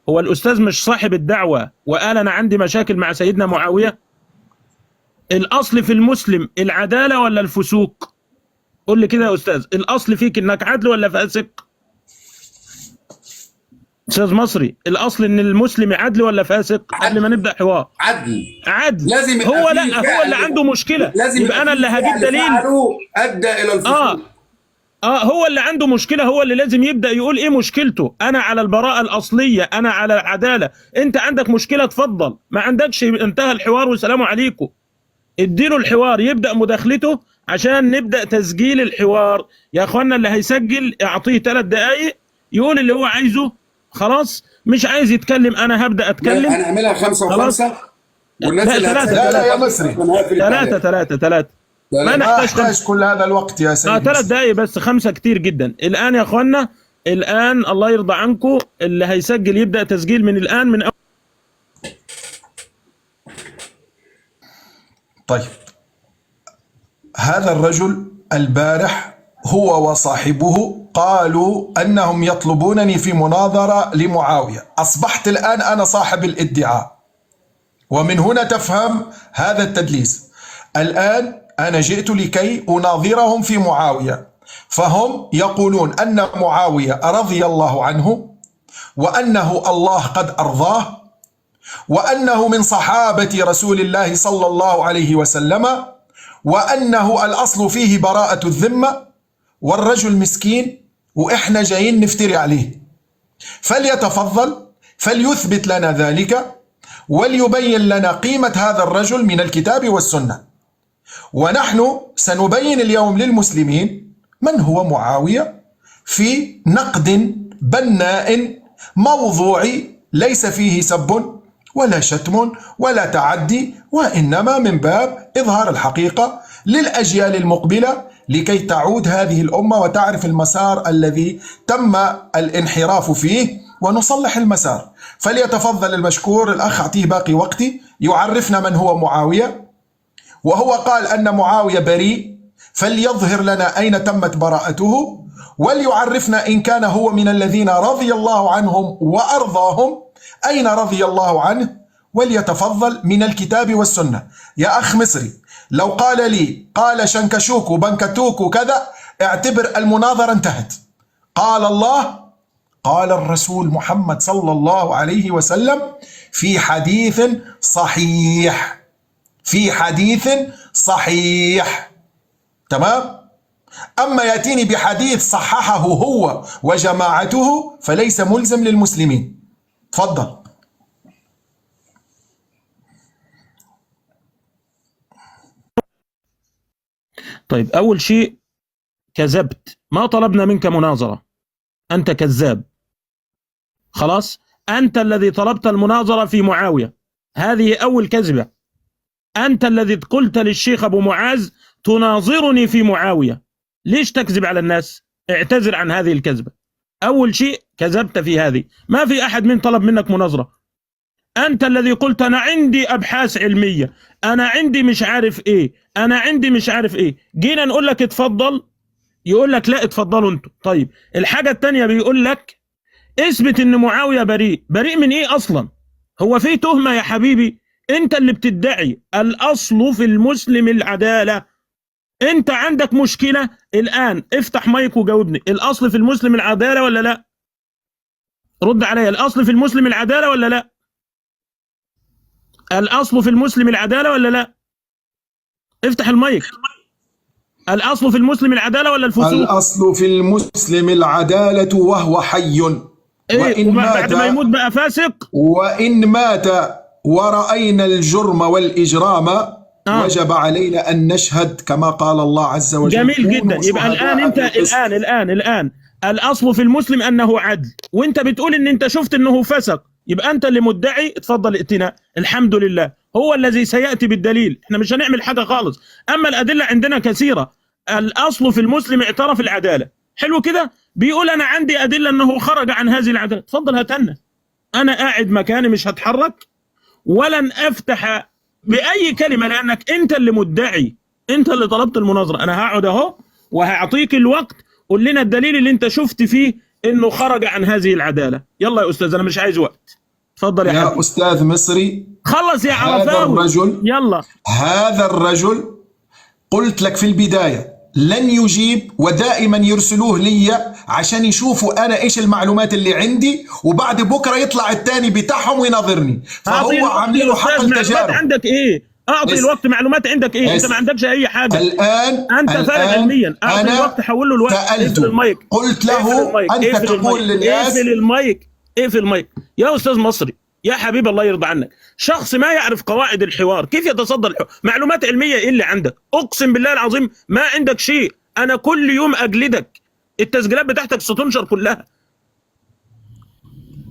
هو الأستاذ مش صاحب الدعوة وقال أنا عندي مشاكل مع سيدنا معاوية؟ الأصل في المسلم العدالة ولا الفسوق؟ قول لي كده يا أستاذ، الأصل فيك إنك عدل ولا فاسق؟ أستاذ مصري، الأصل إن المسلم عدل ولا فاسق قبل ما نبدأ حوار؟ عدل. عدل. لازم هو لا، هو اللي عنده مشكلة، لازم يبقى أنا اللي هجيب دليل أدى إلى الفسوق. هو اللي عنده مشكلة، هو اللي لازم يبدأ يقول ايه مشكلته. انا على البراءة الاصلية، انا على العدالة. انت عندك مشكلة اتفضل، ما عندكش انتهى الحوار والسلام عليكم. اديله الحوار يبدأ مداخلته عشان نبدأ تسجيل الحوار. يا اخوانا اللي هيسجل اعطيه 3 دقائق يقول اللي هو عايزه، خلاص. مش عايز يتكلم انا هبدأ اتكلم. هنعملها 5 و5 والناس اللي لا يا مصري 3 ما نحتاج كل هذا الوقت يا سيدي. 3 دقايق بس، 5 كتير جدا. الآن يا اخوانا، الآن الله يرضى عنكم اللي هيسجل يبدأ تسجيل من الآن من طيب، هذا الرجل البارح هو وصاحبه قالوا أنهم يطلبونني في مناظرة لمعاوية. أصبحت الآن أنا صاحب الادعاء، ومن هنا تفهم هذا التدليس. الآن أنا جئت لكي أناظرهم في معاوية، فهم يقولون أن معاوية رضي الله عنه، وأنه الله قد أرضاه، وأنه من صحابة رسول الله صلى الله عليه وسلم، وأنه الأصل فيه براءة الذمة، والرجل مسكين وإحنا جايين نفتري عليه. فليتفضل فليثبت لنا ذلك، وليبين لنا قيمة هذا الرجل من الكتاب والسنة. ونحن سنبين اليوم للمسلمين من هو معاوية في نقد بناء موضوعي، ليس فيه سب ولا شتم ولا تعدي، وإنما من باب إظهار الحقيقة للأجيال المقبلة لكي تعود هذه الأمة وتعرف المسار الذي تم الانحراف فيه ونصلح المسار. فليتفضل المشكور الأخ، أعطيه باقي وقتي، يعرفنا من هو معاوية. وهو قال أن معاوية بريء، فليظهر لنا أين تمت براءته، وليعرفنا إن كان هو من الذين رضي الله عنهم وأرضاهم أين رضي الله عنه، وليتفضل من الكتاب والسنة. يا أخ مصري، لو قال لي قال شنكشوك وبنكتوك وكذا، اعتبر المناظرة انتهت. قال الله قال الرسول محمد صلى الله عليه وسلم في حديث صحيح، في حديث صحيح، تمام؟ أما يأتيني بحديث صححه هو وجماعته فليس ملزم للمسلمين. تفضل. طيب، أول شيء كذبت، ما طلبنا منك مناظرة، أنت كذاب. خلاص، أنت الذي طلبت المناظرة في معاوية، هذه أول كذبة. أنت الذي قلت للشيخ أبو معاذ تناظرني في معاوية. ليش تكذب على الناس؟ اعتذر عن هذه الكذبة. أول شيء كذبت في هذه، ما في أحد من طلب منك مناظرة. أنت الذي قلت أنا عندي أبحاث علمية، أنا عندي مش عارف إيه، أنا عندي مش عارف إيه. جينا نقول لك اتفضل، يقول لك لا اتفضلوا أنتوا. طيب، الحاجة التانية بيقول لك اثبت إن معاوية بريء. بريء من إيه أصلا؟ هو في تهمة يا حبيبي؟ أنت اللي بتدعي الأصل في المسلم العدالة. أنت عندك مشكلة الآن، افتح مايك وجاوبني. الأصل في المسلم العدالة ولا لا؟ رد عليا، الأصل في المسلم العدالة ولا لا؟ الأصل في المسلم العدالة ولا لا؟ افتح المايك. الأصل في المسلم العدالة ولا الفسوق؟ الأصل في المسلم العدالة وهو حي. إيه؟ بعد ما يموت بقى فاسق؟ وإن مات ورأينا الجرم والإجرام وجب علينا أن نشهد كما قال الله عز وجل. جميل جدا. يبقى الآن أنت الآن الأصل في المسلم أنه عدل، وأنت بتقول إن أنت شفت أنه فسق، يبقى أنت اللي مدعي. اتفضل ائتنا، الحمد لله، هو الذي سيأتي بالدليل، احنا مش هنعمل حاجة خالص. أما الأدلة عندنا كثيرة. الأصل في المسلم اعترف العدالة، حلو كده، بيقول أنا عندي أدلة أنه خرج عن هذه العدالة. اتفضل هاتنا، أنا قاعد مكاني مش هتحرك ولن أفتح بأي كلمة، لأنك أنت اللي مدعي، أنت اللي طلبت المناظرة. أنا هقعد أهو وهعطيك الوقت، قول لنا الدليل اللي أنت شفت فيه انه خرج عن هذه العداله. يلا يا استاذ انا مش عايز وقت، اتفضل يا حبيبي. يا أستاذ مصري، خلص يا هذا عرفاوي. الرجل يلا. هذا الرجل قلت لك في البداية لن يجيب، ودائما يرسلوه لي عشان يشوفوا أنا إيش المعلومات اللي عندي، وبعد بكرة يطلع الثاني بتاعهم ويناظرني. فهو عاملين له حق التجارب. عندك إيه؟ أعطي الوقت معلومات عندك إيه؟ أنت ما عندكش أي حاجة الآن. أنت فارغ علميا. أعطي الوقت، حول له الوقت. اقفل المايك. قلت له أنت تقول للناس اقفل المايك. اقفل المايك يا أستاذ مصري يا حبيب الله يرضى عنك. شخص ما يعرف قواعد الحوار كيف يتصدى الحوار؟ معلومات علمية إيه اللي عندك؟ أقسم بالله العظيم ما عندك شيء. أنا كل يوم أجلدك، التسجيلات بتاعتك ستنشر كلها.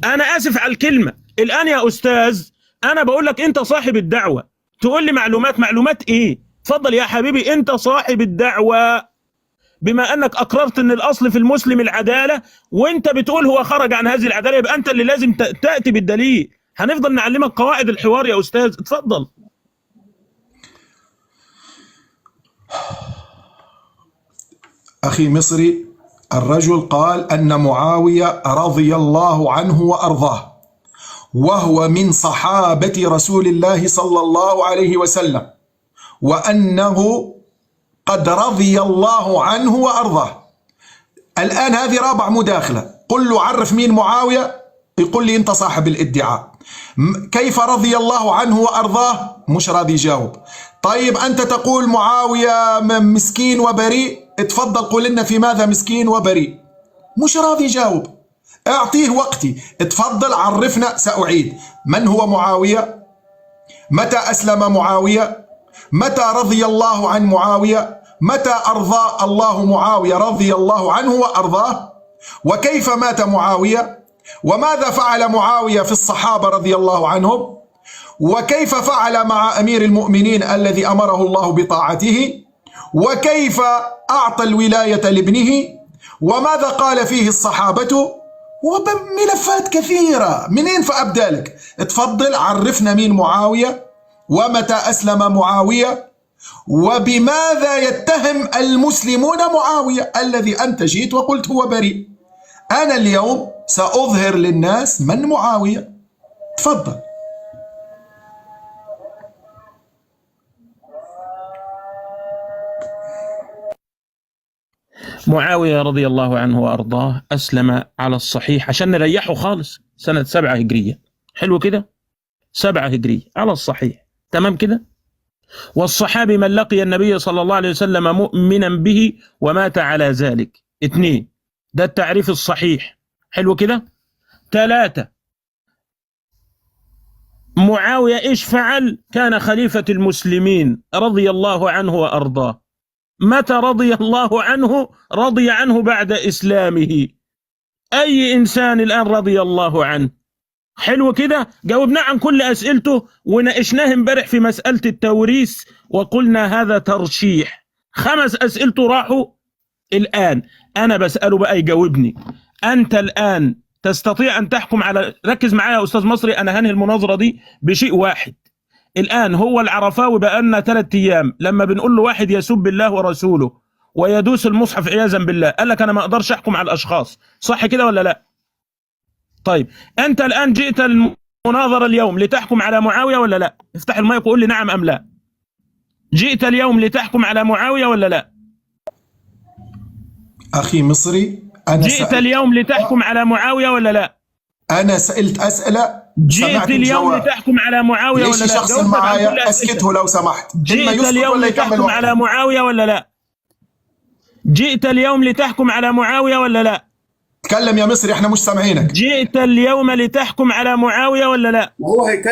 أنا آسف على الكلمة. الآن يا أستاذ أنا بقول لك أنت صاحب الدعوة، تقول لي معلومات إيه؟ اتفضل يا حبيبي، أنت صاحب الدعوة. بما أنك أقررت أن الأصل في المسلم العدالة، وأنت بتقول هو خرج عن هذه العدالة، يبقى أنت اللي لازم تأتي بالدليل. هنفضل نعلمك قواعد الحوار يا أستاذ. اتفضل. أخي مصري، الرجل قال أن معاوية رضي الله عنه وأرضاه وهو من صحابة رسول الله صلى الله عليه وسلم، وأنه قد رضي الله عنه وأرضاه. الآن هذه رابع مداخلة. قل له عرف مين معاوية، يقول لي أنت صاحب الادعاء. كيف رضي الله عنه وأرضاه؟ مش راضي يجاوب. طيب أنت تقول معاوية مسكين وبريء، اتفضل قل لنا في ماذا مسكين وبريء. مش راضي يجاوب. اعطيه وقتي، اتفضل عرفنا. سأعيد، من هو معاوية؟ متى أسلم معاوية؟ متى رضي الله عن معاوية؟ متى أرضى الله معاوية رضي الله عنه وأرضاه؟ وكيف مات معاوية؟ وماذا فعل معاوية في الصحابة رضي الله عنهم؟ وكيف فعل مع أمير المؤمنين الذي أمره الله بطاعته؟ وكيف أعطى الولاية لابنه؟ وماذا قال فيه الصحابة؟ وملفات كثيرة. منين فأبدأ لك؟ اتفضل عرفنا مين معاوية، ومتى أسلم معاوية، وبماذا يتهم المسلمون معاوية الذي أنت جيت وقلت هو بريء. أنا اليوم سأظهر للناس من معاوية. تفضل. معاوية رضي الله عنه وأرضاه أسلم على الصحيح عشان نريحه خالص سنة 7 هجرية. حلو كده؟ 7 هجرية على الصحيح. تمام كده؟ والصحابي من لقي النبي صلى الله عليه وسلم مؤمنا به ومات على ذلك. 2. ده التعريف الصحيح. حلو كده؟ 3. معاوية إيش فعل؟ كان خليفة المسلمين رضي الله عنه وأرضاه. متى رضي الله عنه؟ رضي عنه بعد إسلامه. أي إنسان الآن رضي الله عنه؟ حلو كده؟ جاوبنا عن كل أسئلته، وناقشناه امبارح في مسألة التوريث وقلنا هذا ترشيح. 5 أسئلته راحوا. الآن أنا بسأله بقى يجاوبني. أنت الآن تستطيع أن تحكم على، ركز معايا يا أستاذ مصري، أنا هنهي المناظرة دي بشيء واحد. الآن هو العرفاوي بقالنا 3 أيام لما بنقول له واحد يسب الله ورسوله ويدوس المصحف عياذا بالله، قال لك أنا ما أقدرش أحكم على الأشخاص. صح كده ولا لا؟ طيب أنت الآن جئت المناظرة اليوم لتحكم على معاوية ولا لا؟ افتح المايك وقول لي نعم أم لا. جئت اليوم لتحكم على معاوية ولا لا؟ أخي مصري، أنا جئت اليوم لتحكم على معاوية ولا لا؟ أنا سألت أسئلة. جئت اليوم لتحكم على معاوية ولا لا؟ ليش شخص معايا؟ أسكته لو سمحت. جئت اليوم لتحكم على معاوية ولا لا؟ جئت اليوم لتحكم على معاوية ولا لا؟ تكلم يا مصري، احنا مش سامعينك. جئت اليوم لتحكم على معاوية ولا لا؟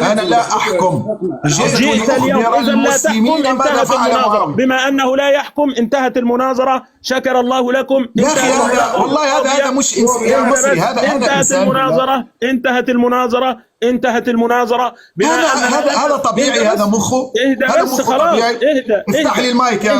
أنا لا أحكم. جئت اليوم إذا لا تحكم، انتهت المناظرة. بما أنه لا يحكم انتهت المناظرة. شكر الله لكم. يا أخي والله هذا مش إنسان مصري، هذا انتهت المناظرة. انتهت المناظرة. انتهت المناظرة. هذا طبيعي، هذا مخه. اهدى بس خلاص. اهدى. افتح لي المايك يا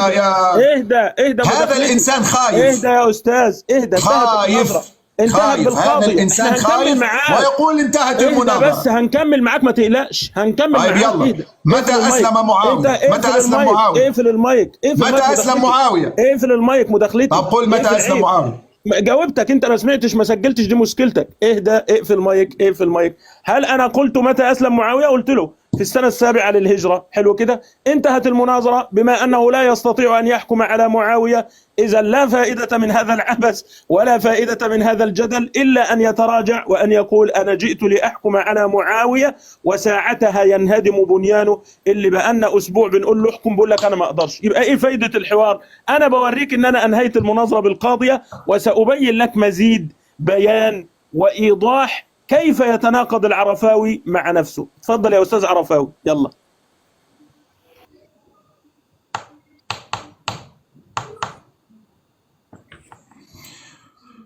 اهدى. هذا الإنسان خايف. اهدى يا أستاذ. اهدى. خايف. انتهت بالقاضي. هذا الإنسان خايف ويقول انتهت المناظرة. بس هنكمل معاك، ما تقلقش، هنكمل معاك. يلا. متى أسلم معاوية؟ متى أسلم معاوية؟ اقفل المايك. متى أسلم معاوية؟ اقفل المايك مداخلتي. طب قل متى أسلم معاوية؟ جاوبتك انت، ما سمعتش ما سجلتش، دي مشكلتك. اهدى، اقفل المايك، اقفل المايك. هل انا قلت متى اسلم معاويه؟ قلت له في السنه السابعه للهجره. حلو كده، انتهت المناظره بما انه لا يستطيع ان يحكم على معاويه. اذا لا فائده من هذا العبث ولا فائده من هذا الجدل الا ان يتراجع وان يقول انا جئت لاحكم على معاويه، وساعتها ينهدم بنيانه اللي بقالنا اسبوع بنقول له احكم بيقول لك انا ما اقدرش. يبقى ايه فائده الحوار؟ انا بوريك ان انا انهيت المناظره بالقاضيه، وسأبين لك مزيد بيان وإيضاح كيف يتناقض العرفاوي مع نفسه. تفضل يا أستاذ عرفاوي، يلا.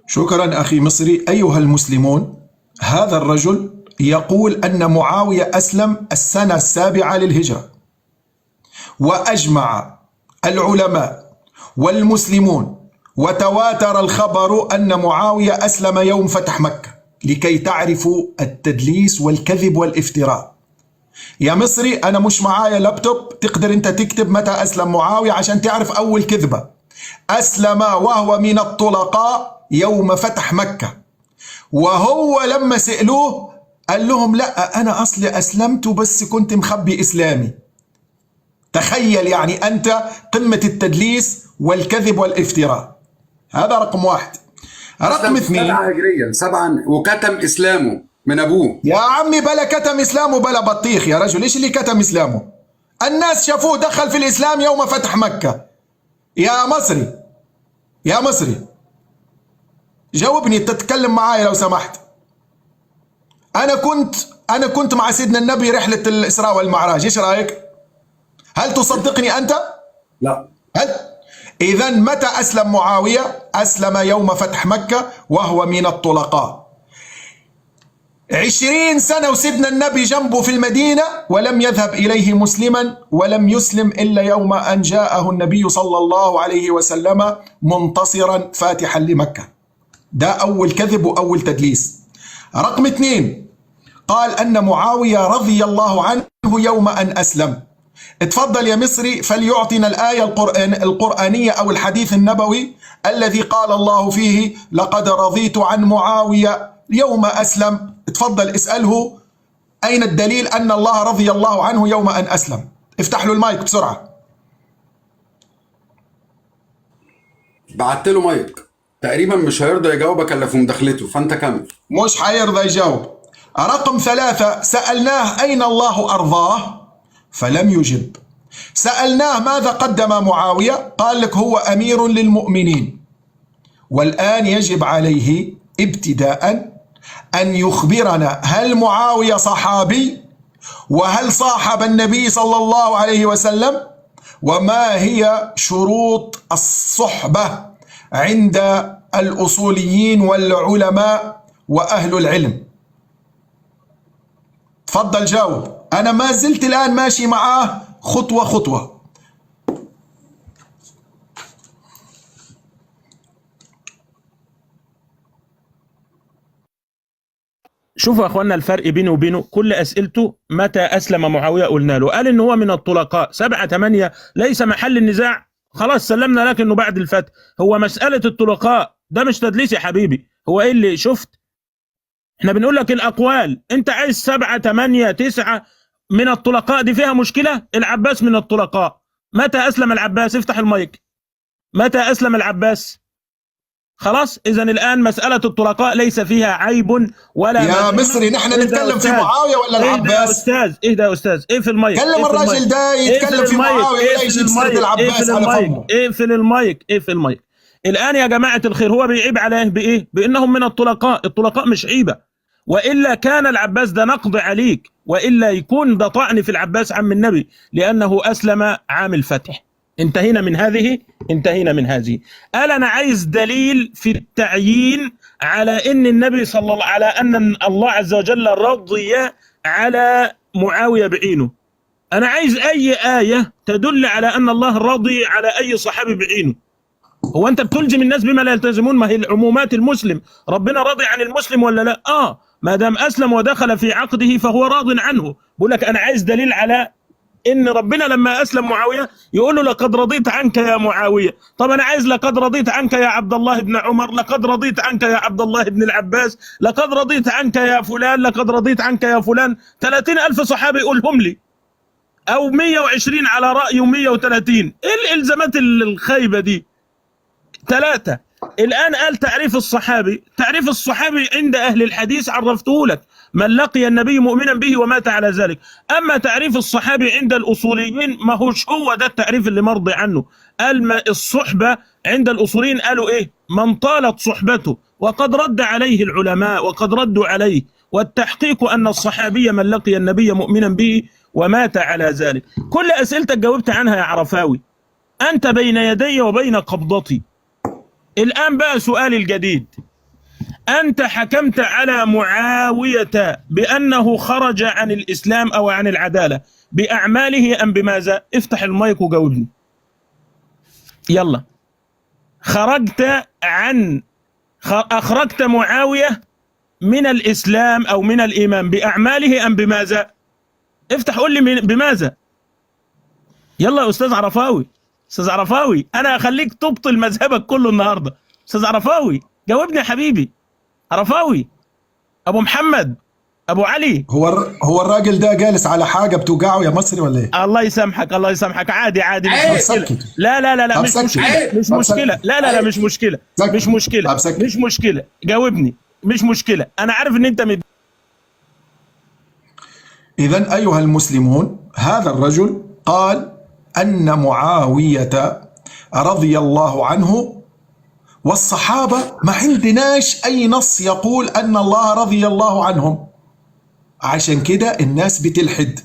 شكرا أخي مصري. أيها المسلمون، هذا الرجل يقول أن معاوية أسلم السنة السابعة للهجرة، وأجمع العلماء والمسلمون وتواتر الخبر أن معاوية أسلم يوم فتح مكة، لكي تعرفوا التدليس والكذب والافتراء. يا مصري أنا مش معايا لابتوب تقدر أنت تكتب متى أسلم معاوية عشان تعرف أول كذبة. أسلم وهو من الطلقاء يوم فتح مكة، وهو لما سألوه قال لهم لا أنا أصلي أسلمت بس كنت مخبي إسلامي. تخيل يعني أنت قمة التدليس والكذب والافتراء. هذا رقم واحد. رقم اثنين، 7 هجريا 7 وكتم إسلامه من أبوه. يا عمي بلا كتم إسلامه بلا بطيخ يا رجل. إيش اللي كتم إسلامه؟ الناس شافوه دخل في الإسلام يوم فتح مكة. يا مصري، يا مصري جاوبني، تتكلم معايا لو سمحت. أنا كنت مع سيدنا النبي رحلة الإسراء والمعراج. إيش رأيك؟ هل تصدقني أنت؟ لا. هل؟ إذا متى أسلم معاوية؟ أسلم يوم فتح مكة وهو من الطلقاء. 20 سنة وسيدنا النبي جنبه في المدينة ولم يذهب إليه مسلما، ولم يسلم إلا يوم أن جاءه النبي صلى الله عليه وسلم منتصرا فاتحا لمكة. ده أول كذب وأول تدليس. رقم اثنين، قال أن معاوية رضي الله عنه يوم أن أسلم. اتفضل يا مصري فليعطينا الآية القرآنية أو الحديث النبوي الذي قال الله فيه لقد رضيت عن معاوية يوم أسلم. اتفضل اسأله أين الدليل أن الله رضي الله عنه يوم أن أسلم. افتح له المايك بسرعة. بعت له مايك تقريبا مش هيرضى يجاوبك الا في مداخلته، فانت كمل. مش هيرضى يجاوب. رقم ثلاثة، سألناه أين الله أرضاه فلم يجب. سألناه ماذا قدم معاوية؟ قال لك هو أمير للمؤمنين. والآن يجب عليه ابتداء أن يخبرنا هل معاوية صحابي؟ وهل صاحب النبي صلى الله عليه وسلم؟ وما هي شروط الصحبة عند الأصوليين والعلماء وأهل العلم؟ تفضل جاوب. أنا ما زلت الآن ماشي معاه خطوة خطوة. شوفوا يا اخوانا الفرق بينه وبينه، كل اسئلته متى اسلم معاويه قلنا له، قال ان هو من الطلقاء 7 8 ليس محل النزاع، خلاص سلمنا لك انه بعد الفتح. هو مساله الطلقاء ده مش تدليس يا حبيبي. هو ايه اللي شفت؟ احنا بنقول لك الاقوال، انت عايز 7 8 9 من الطلقاء، دي فيها مشكله. العباس من الطلقاء. متى اسلم العباس؟ افتح المايك. متى اسلم العباس؟ خلاص اذا الان مساله الطلقاء ليس فيها عيب ولا يا مصري نحن نتكلم في معاويه ولا العباس؟ ايه ده يا استاذ؟ اقفل المايك. كلم الراجل ده يتكلم في معاويه ولا يجيب سيره العباس على فمه. اقفل المايك، اقفل المايك. الان يا جماعه الخير هو بيعيب عليه بايه؟ بانهم من الطلقاء. الطلقاء مش عيبه، والا كان العباس ده نقض عليك، والا يكون ده طعن في العباس عم النبي لانه اسلم عام الفتح. انتهينا من هذه، انتهينا من هذه. قال انا عايز دليل في التعيين على ان النبي صلى الله على ان الله عز وجل رضي على معاويه بعينه. انا عايز اي ايه تدل على ان الله رضي على اي صحابي بعينه. هو انت بتلزم الناس بما لا يلتزمون؟ ما هي العمومات المسلم، ربنا راضي عن المسلم ولا لا؟ ما دام اسلم ودخل في عقده فهو راض عنه. بقول لك انا عايز دليل على ان ربنا لما اسلم معاويه يقول له لقد رضيت عنك يا معاويه. طب انا عايز لقد رضيت عنك يا عبد الله بن عمر، لقد رضيت عنك يا عبد الله بن العباس، لقد رضيت عنك يا فلان، لقد رضيت عنك يا فلان. 30,000 صحابي يقولهم لي، او 120 على رايه و130. ايه الالزامات الخايبه دي؟ 3. الآن قال تعريف الصحابي. تعريف الصحابي عند أهل الحديث عرفته لك: من لقي النبي مؤمنا به ومات على ذلك. أما تعريف الصحابي عند الأصوليين ما هوش هو ده التعريف اللي مرضي عنه. قال الصحبة عند الأصوليين قالوا إيه؟ من طالت صحبته. وقد رد عليه العلماء وقد ردوا عليه، والتحقيق أن الصحابي من لقي النبي مؤمنا به ومات على ذلك. كل أسئلتك جاوبت عنها يا عرفاوي. أنت بين يدي وبين قبضتي. الآن بقى سؤالي الجديد: أنت حكمت على معاوية بأنه خرج عن الإسلام أو عن العدالة بأعماله أم بماذا؟ افتح المايك وجاوبني. يلا. أخرجت معاوية من الإسلام أو من الإيمان بأعماله أم بماذا؟ افتح قول لي بماذا. يلا يا أستاذ عرفاوي. أستاذ عرفاوي أنا هخليك تبطل مذهبك كله النهاردة. أستاذ عرفاوي جاوبني يا حبيبي. عرفاوي، أبو محمد، أبو علي. هو الراجل ده جالس على حاجة بتوجعه يا مصري ولا إيه؟ الله يسامحك الله يسامحك. عادي عادي مش عيب. مشكلة. لا لا لا لا مش مشكلة مش مشكلة. لا لا لا مش مشكلة مش مشكلة مش مشكلة. جاوبني. مش مشكلة. أنا عارف إن أنت إذن أيها المسلمون، هذا الرجل قال أن معاوية رضي الله عنه والصحابة ما عندناش أي نص يقول أن الله رضي الله عنهم، عشان كده الناس بتلحد.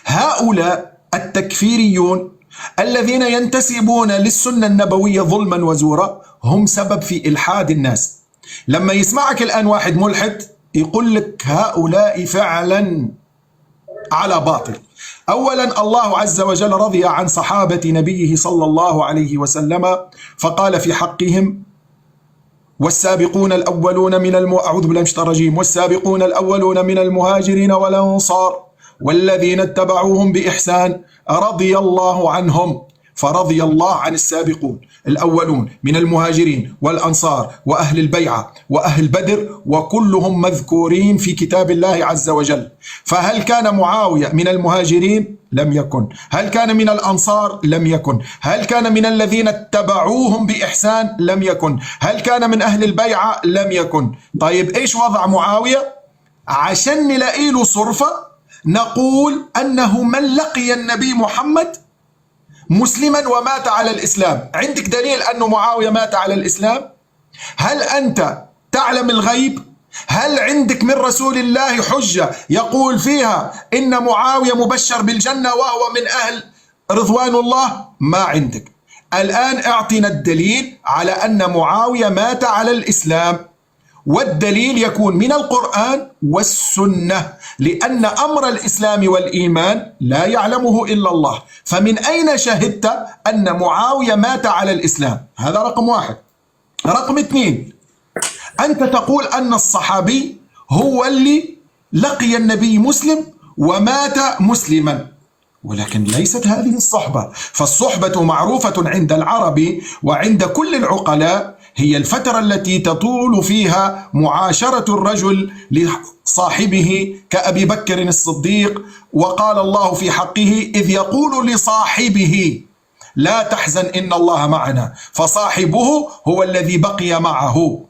هؤلاء التكفيريون الذين ينتسبون للسنة النبوية ظلما وزورا هم سبب في إلحاد الناس. لما يسمعك الآن واحد ملحد يقول لك هؤلاء فعلا على باطل. أولا الله عز وجل رضي عن صحابة نبيه صلى الله عليه وسلم فقال في حقهم: والسابقون الأولون من أعوذ بالله من الشيطان الرجيم، والسابقون الأولون من المهاجرين والأنصار والذين اتبعوهم بإحسان رضي الله عنهم. فرضي الله عن السابقون الأولون من المهاجرين والأنصار وأهل البيعة وأهل بدر، وكلهم مذكورين في كتاب الله عز وجل. فهل كان معاوية من المهاجرين؟ لم يكن. هل كان من الأنصار؟ لم يكن. هل كان من الذين اتبعوهم بإحسان؟ لم يكن. هل كان من أهل البيعة؟ لم يكن. طيب إيش وضع معاوية؟ عشان نلاقي له صرفة نقول أنه من لقي النبي محمد مسلما ومات على الإسلام. عندك دليل أنه معاوية مات على الإسلام؟ هل أنت تعلم الغيب؟ هل عندك من رسول الله حجة يقول فيها إن معاوية مبشر بالجنة وهو من أهل رضوان الله؟ ما عندك. الآن اعطنا الدليل على أن معاوية مات على الإسلام، والدليل يكون من القرآن والسنة، لأن أمر الإسلام والإيمان لا يعلمه إلا الله. فمن أين شهدت أن معاوية مات على الإسلام؟ هذا رقم واحد. رقم اثنين، أنت تقول أن الصحابي هو اللي لقي النبي مسلم ومات مسلما، ولكن ليست هذه الصحبة. فالصحبة معروفة عند العرب وعند كل العقلاء هي الفترة التي تطول فيها معاشرة الرجل لصاحبه كأبي بكر الصديق، وقال الله في حقه: إذ يقول لصاحبه لا تحزن إن الله معنا. فصاحبه هو الذي بقي معه،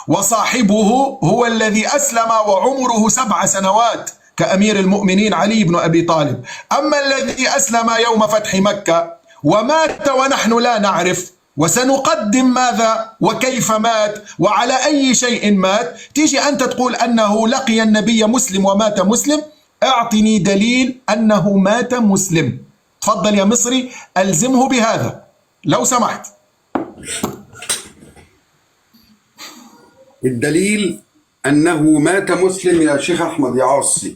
وصاحبه هو الذي أسلم وعمره 7 سنوات كأمير المؤمنين علي بن أبي طالب. أما الذي أسلم يوم فتح مكة ومات ونحن لا نعرف، وسنقدم ماذا وكيف مات وعلى أي شيء مات، تيجي أنت تقول أنه لقي النبي مسلم ومات مسلم. اعطني دليل أنه مات مسلم. تفضل يا مصري، ألزمه بهذا لو سمحت. الدليل أنه مات مسلم يا شيخ أحمد يا عاصي.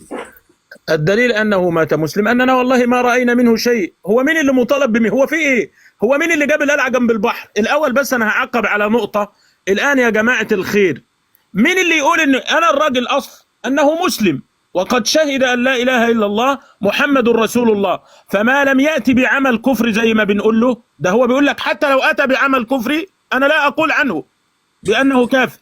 الدليل أنه مات مسلم أننا والله ما رأينا منه شيء. هو مين اللي مطالب بمين؟ هو في إيه؟ هو مين اللي جاب القلعة جنب البحر؟ الأول بس أنا هعقب على نقطة الآن يا جماعة الخير. مين اللي يقول إن أنا الراجل أصل أنه مسلم وقد شهد أن لا إله إلا الله محمد رسول الله، فما لم يأتي بعمل كفر زي ما بنقول له، ده هو بيقول لك حتى لو أتى بعمل كفر أنا لا أقول عنه بأنه كافر،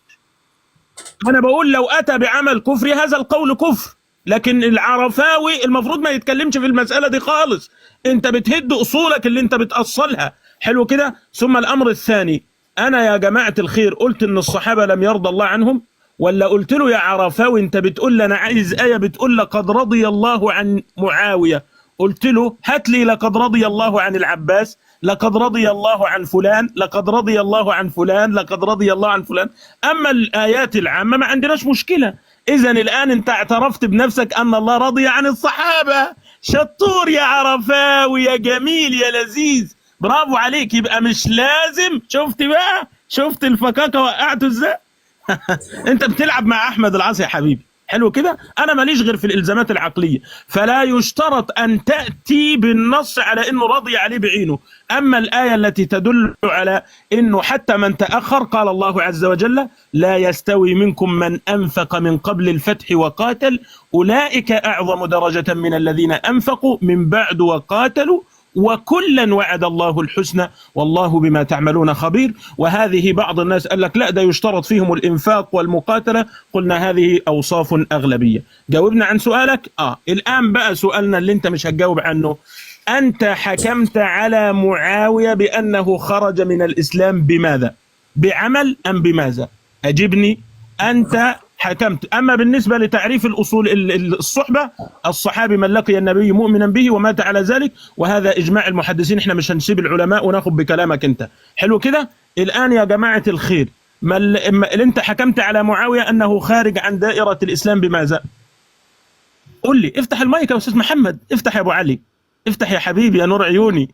أنا بقول لو أتى بعمل كفر هذا القول كفر. لكن العرفاوي المفروض ما يتكلمش في المسألة دي خالص، أنت بتهد أصولك اللي أنت بتأصلها. حلو كده. ثم الأمر الثاني، أنا يا جماعة الخير قلت إن الصحابة لم يرضى الله عنهم، ولا قلت له يا عرفاوي أنت بتقول لي أنا عايز آية بتقول لقد رضي الله عن معاوية، قلت له هات لي لقد رضي الله عن العباس، لقد رضي الله عن فلان، لقد رضي الله عن فلان، لقد رضي الله عن فلان. أما الآيات العامة ما عندناش مشكلة. إذا الآن أنت اعترفت بنفسك أن الله رضي عن الصحابة. شطور يا عرفاوي، يا جميل، يا لذيذ، برافو عليك. يبقى مش لازم، شفت بقى، شفت الفكاكة وقعته إزاي؟ أنت بتلعب مع أحمد العاصي يا حبيبي. حلو كده. انا ماليش غير في الالزامات العقليه، فلا يشترط ان تاتي بالنص على انه رضي عليه بعينه. اما الايه التي تدل على انه حتى من تاخر، قال الله عز وجل لا يستوي منكم من انفق من قبل الفتح وقاتل اولئك اعظم درجه من الذين انفقوا من بعد وقاتلوا وكلا وعد الله الحسنى والله بما تعملون خبير. وهذه بعض الناس قال لك لا ده يشترط فيهم الإنفاق والمقاتلة، قلنا هذه أوصاف أغلبية. جاوبنا عن سؤالك. الآن بقى سؤالنا اللي انت مش هتجاوب عنه، أنت حكمت على معاوية بأنه خرج من الإسلام بماذا؟ بعمل أم بماذا؟ أجبني. أنت حكمت. أما بالنسبة لتعريف الأصول الصحبة، الصحابي من لقي النبي مؤمنا به ومات على ذلك، وهذا إجماع المحدثين، احنا مش هنسيب العلماء وناخد بكلامك انت. حلو كده. الآن يا جماعة الخير، اللي انت حكمت على معاوية أنه خارج عن دائرة الإسلام بماذا؟ قل لي. افتح المايك يا أستاذ محمد، افتح يا أبو علي، افتح يا حبيبي يا نور عيوني.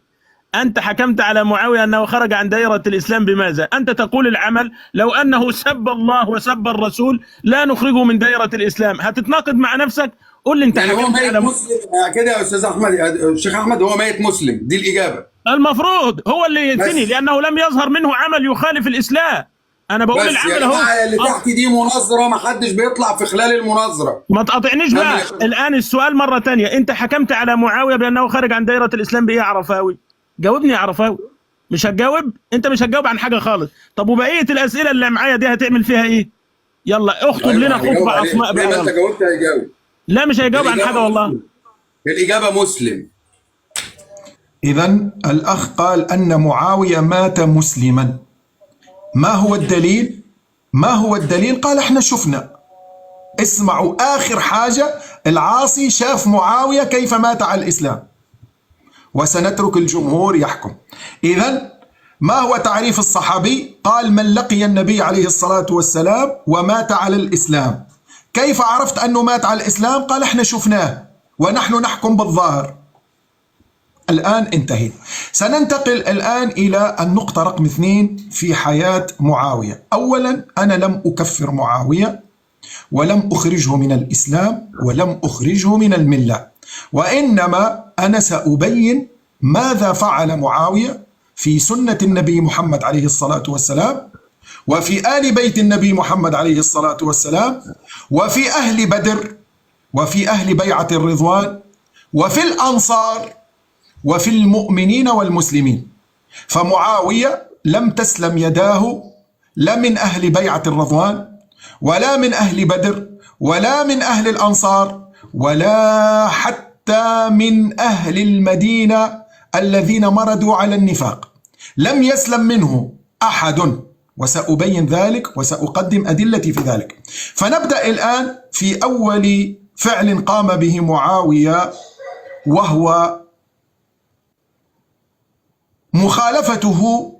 أنت حكمت على معاوية أنه خرج عن دائرة الإسلام بماذا؟ أنت تقول العمل، لو أنه سب الله وسب الرسول لا نخرجه من دائرة الإسلام. هتتناقض مع نفسك. قول لي أنت يعني هو حكمت ميت على مسلم كده يا استاذ احمد، يا شيخ احمد، هو ميت مسلم، دي الاجابه. المفروض هو اللي ينتني، بس. لأنه لم يظهر منه عمل يخالف الإسلام. أنا بقول بس العمل يا أهو. جماعه اللي تحت دي مناظره، ما حدش بيطلع في خلال المناظره. ما تقاطعنيش بقى. نعم. الآن السؤال مرة تانية، أنت حكمت على معاوية بأنه خارج عن دائرة الإسلام بإيه يا عرفاوي؟ جاوبني يا عرفاوي. مش هتجاوب؟ أنت مش هتجاوب عن حاجة خالص. طب وبقية الأسئلة اللي معايا دي هتعمل فيها إيه؟ يلا اخطب لنا خطبة أسماء بقى. زي ما أنت جاوبت هيجاوب. لا مش هيجاوب عن حاجة والله. الإجابة مسلم. إذن الأخ قال أن معاوية مات مسلما. ما هو الدليل؟ ما هو الدليل؟ قال احنا شفنا. اسمعوا آخر حاجة، العاصي شاف معاوية كيف مات على الإسلام، وسنترك الجمهور يحكم. إذن ما هو تعريف الصحابي؟ قال من لقي النبي عليه الصلاة والسلام ومات على الإسلام. كيف عرفت أنه مات على الإسلام؟ قال احنا شفناه ونحن نحكم بالظاهر. الآن انتهينا. سننتقل الآن إلى النقطة رقم 2 في حياة معاوية. أولا أنا لم أكفر معاوية ولم أخرجه من الإسلام ولم أخرجه من الملة، وإنما أنا سأبين ماذا فعل معاوية في سنة النبي محمد عليه الصلاة والسلام، وفي آل بيت النبي محمد عليه الصلاة والسلام، وفي أهل بدر، وفي أهل بيعة الرضوان، وفي الأنصار، وفي المؤمنين والمسلمين. فمعاوية لم تسلم يداه لا من أهل بيعة الرضوان ولا من أهل بدر ولا من أهل الأنصار ولا حتى من أهل المدينة الذين مردوا على النفاق، لم يسلم منه أحد، وسأبين ذلك وسأقدم أدلتي في ذلك. فنبدأ الآن في أول فعل قام به معاوية، وهو مخالفته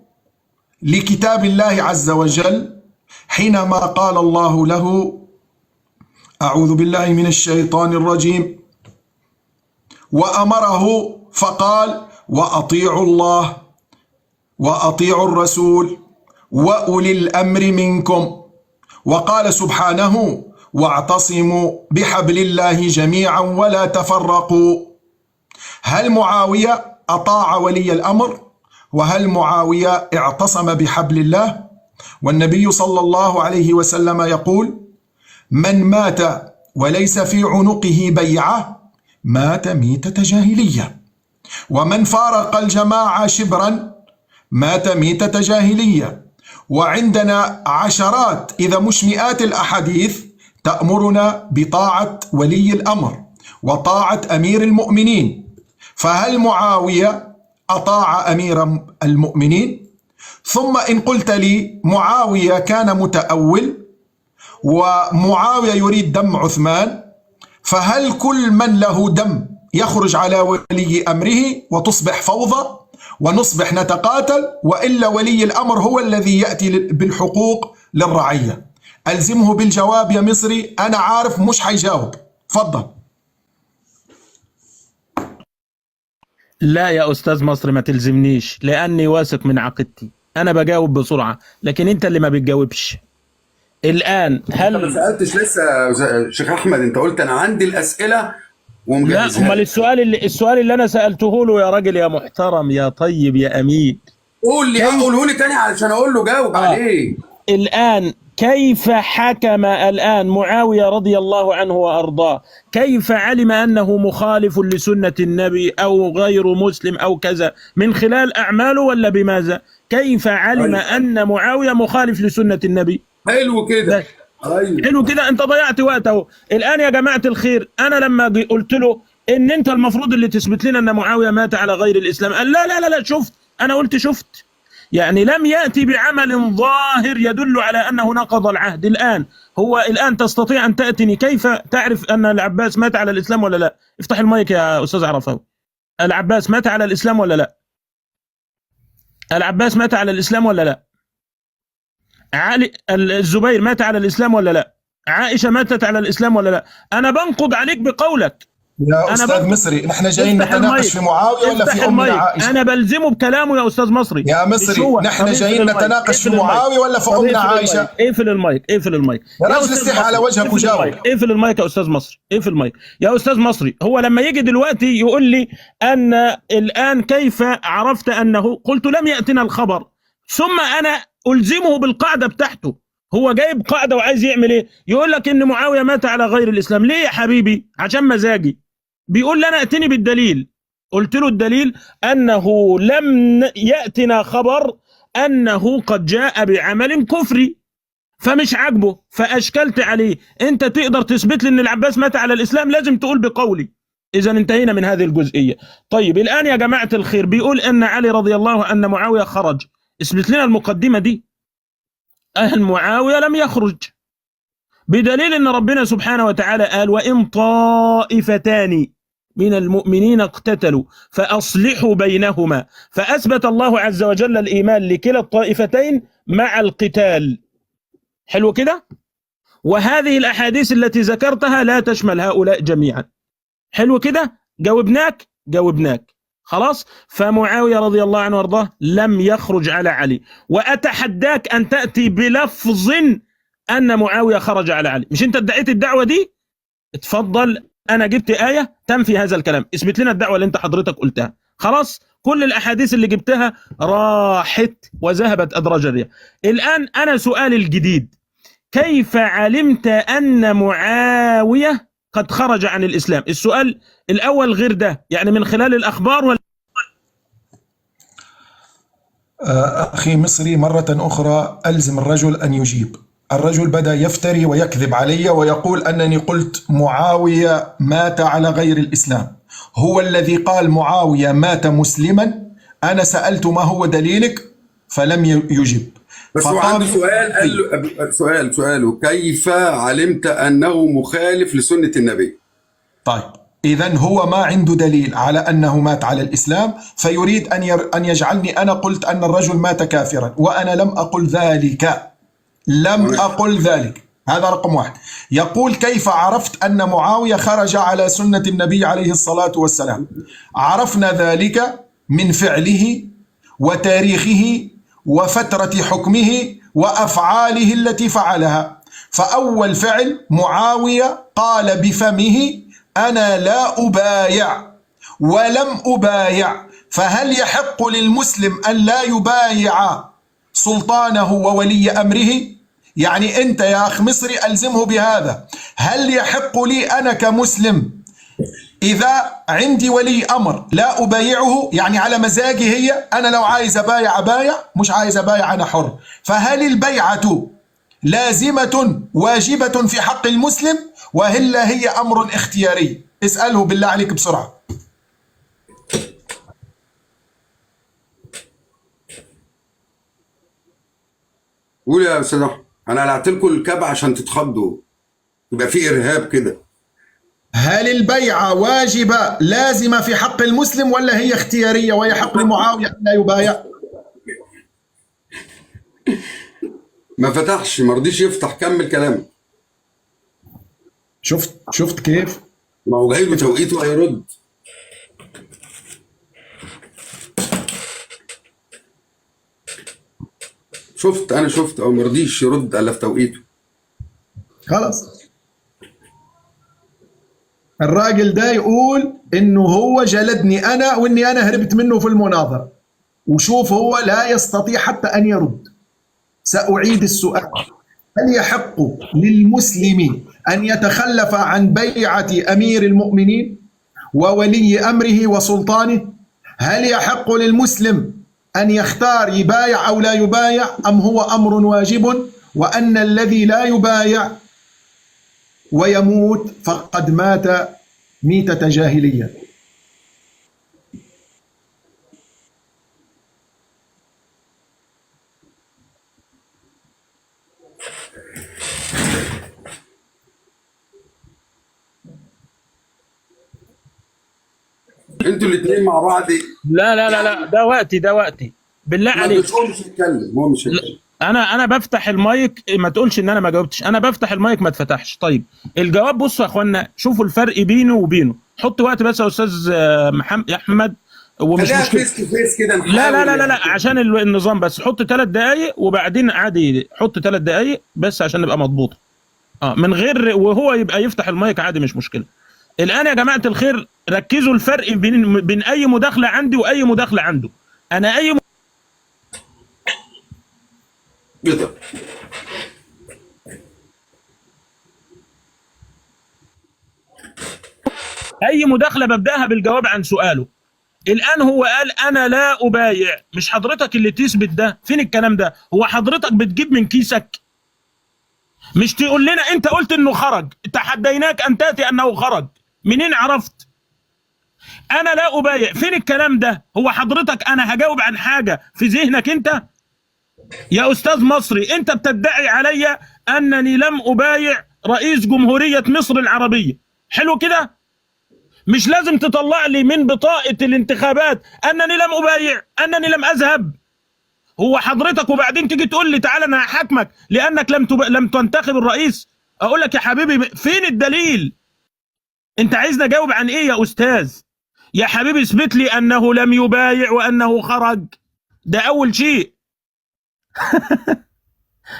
لكتاب الله عز وجل، حينما قال الله له أعوذ بالله من الشيطان الرجيم، وأمره فقال وأطيعوا الله وأطيعوا الرسول وأولي الأمر منكم، وقال سبحانه واعتصموا بحبل الله جميعا ولا تفرقوا. هل معاوية أطاع ولي الأمر؟ وهل معاوية اعتصم بحبل الله؟ والنبي صلى الله عليه وسلم يقول من مات وليس في عنقه بيعة مات ميتة جاهلية، ومن فارق الجماعة شبرا مات ميتة جاهلية. وعندنا عشرات إذا مش مئات الأحاديث تأمرنا بطاعة ولي الأمر وطاعة أمير المؤمنين. فهل معاوية أطاع أمير المؤمنين؟ ثم إن قلت لي معاوية كان متأول ومعاوية يريد دم عثمان، فهل كل من له دم يخرج على ولي أمره وتصبح فوضى ونصبح نتقاتل؟ وإلا ولي الأمر هو الذي يأتي بالحقوق للرعية. ألزمه بالجواب يا مصري، أنا عارف مش حيجاوب. تفضل. لا يا أستاذ مصري ما تلزمنيش، لأني واثق من عقيدتي، أنا بجاوب بسرعة، لكن أنت اللي ما بتجاوبش. الآن انت ما سالتش لسه يا شيخ احمد، انت قلت انا عندي الاسئله لا، ومجهزها أمال لك. السؤال اللي أنا سألته له يا راجل يا محترم يا طيب يا أمين، قول لي، قوله لي تاني علشان اقول له جاوب عليه. الآن كيف حكم الآن معاوية رضي الله عنه وأرضاه؟ كيف علم أنه مخالف لسنة النبي أو غير مسلم أو كذا؟ من خلال أعماله ولا بماذا؟ كيف علم أن معاوية مخالف لسنة النبي؟ حلو كده. ايوه حلو كده، انت ضيعت وقت اهو. الان يا جماعه الخير، انا لما قلت له ان انت المفروض اللي تثبت لنا ان معاويه مات على غير الاسلام، قال لا لا لا لا، شفت، انا قلت شفت، يعني لم ياتي بعمل ظاهر يدل على انه نقض العهد. الان تستطيع ان تاتني كيف تعرف ان العباس مات على الاسلام ولا لا؟ افتح المايك يا استاذ عرفاوي. العباس مات على الاسلام ولا لا؟ العباس مات على الاسلام ولا لا؟ علي الزبير مات على الإسلام ولا لا؟ عائشة ماتت على الإسلام ولا لا؟ أنا بنقض عليك بقولك يا أستاذ مصري، نحن جايين نتناقش في معاوية ولا في أمنا عائشة؟ أنا بلزمه بكلامه يا أستاذ مصري. يا مصري، نحن جايين نتناقش في معاوية ولا في أمنا عائشة؟ اقفل المايك. يا راجل استحي على وجهك وجاوب. اقفل المايك يا أستاذ مصري، اقفل المايك يا أستاذ مصري. هو لما يجي دلوقتي يقول لي أن الآن كيف عرفت أنه، قلت لم يأتنا الخبر، ثم أنا ألزمه بالقاعدة بتاعته. هو جايب قاعدة وعايز يعمل إيه؟ يقول لك إن معاوية مات على غير الإسلام. ليه يا حبيبي؟ عشان مزاجي. بيقول لي أنا ائتني بالدليل. قلت له الدليل أنه لم يأتنا خبر أنه قد جاء بعمل كفري، فمش عاجبه، فأشكلت عليه. أنت تقدر تثبت لي إن العباس مات على الإسلام، لازم تقول بقولي. إذا انتهينا من هذه الجزئية. طيب الآن يا جماعة الخير، بيقول أن علي رضي الله عنه أن معاوية خرج. اثبت لنا المقدمة دي. أهل معاوية لم يخرج، بدليل أن ربنا سبحانه وتعالى قال وإن طائفتان من المؤمنين اقتتلوا فأصلحوا بينهما، فأثبت الله عز وجل الإيمان لكلا الطائفتين مع القتال. حلو كده؟ وهذه الأحاديث التي ذكرتها لا تشمل هؤلاء جميعا. حلو كده؟ جاوبناك خلاص. فمعاوية رضي الله عنه وارضاه لم يخرج على علي، وأتحداك أن تأتي بلفظ أن معاوية خرج على علي. مش أنت ادعيت الدعوة دي؟ اتفضل، أنا جبت آية تنفي هذا الكلام، اثبت لنا الدعوة اللي أنت حضرتك قلتها. خلاص، كل الأحاديث اللي جبتها راحت وذهبت أدراج الرياح. الآن أنا سؤالي الجديد، كيف علمت أن معاوية قد خرج عن الإسلام؟ السؤال الأول غير ده، يعني من خلال الأخبار ولا؟ أخي مصري، مرة أخرى ألزم الرجل أن يجيب. الرجل بدأ يفتري ويكذب علي ويقول أنني قلت معاوية مات على غير الإسلام. هو الذي قال معاوية مات مسلما. أنا سألت ما هو دليلك فلم يجب. بس هو عنده سؤال، قال له سؤاله كيف علمت أنه مخالف لسنة النبي؟ طيب إذن هو ما عنده دليل على أنه مات على الإسلام، فيريد أن يجعلني أنا قلت أن الرجل مات كافرا، وأنا لم أقل ذلك. هذا رقم واحد. يقول كيف عرفت أن معاوية خرج على سنة النبي عليه الصلاة والسلام؟ عرفنا ذلك من فعله وتاريخه وفترة حكمه وأفعاله التي فعلها. فأول فعل معاوية قال بفمه أنا لا أبايع ولم أبايع. فهل يحق للمسلم أن لا يبايع سلطانه وولي أمره؟ يعني أنت يا أخ مصري ألزمه بهذا. هل يحق لي أنا كمسلم إذا عندي ولي أمر لا أبايعه؟ يعني على مزاجي هي، أنا لو عايز أبايع أبايع، مش عايز أبايع أنا حر. فهل البيعة لازمة واجبة في حق المسلم وهلا هي أمر اختياري؟ اسأله بالله عليك بسرعة. قول يا استاذ احمد، انا قلعت لكم الكعبه عشان تتخضوا، يبقى في ارهاب كده. هل البيعة واجبة لازمة في حق المسلم ولا هي اختيارية ويحق لمعاوية أن لا يبايع؟ ما فتحش، ما رضيش يفتح، كمل كلامك. شفت كيف؟ ما هو جاي له توقيته هيرد. انا شفت او ما رضيش يرد الا في توقيته. خلاص. الراجل ده يقول انه هو جلدني انا واني انا هربت منه في المناظرة، وشوف هو لا يستطيع حتى ان يرد. سأعيد السؤال: هل يحق للمسلم ان يتخلف عن بيعة امير المؤمنين وولي امره وسلطانه؟ هل يحق للمسلم ان يختار يبايع او لا يبايع، ام هو امر واجب وان الذي لا يبايع ويموت فقد مات ميتة جاهلية؟ انتوا الاثنين مع بعض. لا، ده وقتي بالله ما عليك. تقولش مش هيتكلم، هو مش هيتكلم. انا بفتح المايك، ما تقولش ان انا ما جاوبتش. انا بفتح المايك ما اتفتحش. طيب الجواب، بصوا يا اخوانا، شوفوا الفرق بينه وبينه. حط وقت بس يا استاذ محمد احمد، ومش خليها مشكله. فيس تو فيس كده، نحاول لا عشان النظام بس. حط 3 دقائق وبعدين عادي، حط 3 دقائق بس عشان نبقى مضبوطه. من غير وهو يبقى يفتح المايك عادي، مش مشكله. الان يا جماعه الخير، ركزوا الفرق بين اي مداخله عندي واي مداخله عنده. انا كده. اي مداخله ببداها بالجواب عن سؤاله. الان هو قال انا لا ابايع، مش حضرتك اللي تثبت ده. فين الكلام ده؟ هو حضرتك بتجيب من كيسك؟ مش تقول لنا انت قلت انه خرج، تحديناك ان تاتي انه خرج، منين عرفت؟ انا لا ابايع، فين الكلام ده؟ هو حضرتك انا هجاوب عن حاجه في ذهنك انت يا استاذ مصري؟ انت بتدعي عليا انني لم ابايع رئيس جمهوريه مصر العربيه، حلو كده؟ مش لازم تطلع لي من بطاقه الانتخابات انني لم ابايع، انني لم اذهب. هو حضرتك وبعدين تيجي تقول لي تعالى انا هحاكمك لانك لم تنتخب الرئيس. اقول لك يا حبيبي فين الدليل؟ انت عايزني اجاوب عن ايه يا استاذ؟ يا حبيبي اثبت لي انه لم يبايع وانه خرج، ده اول شيء.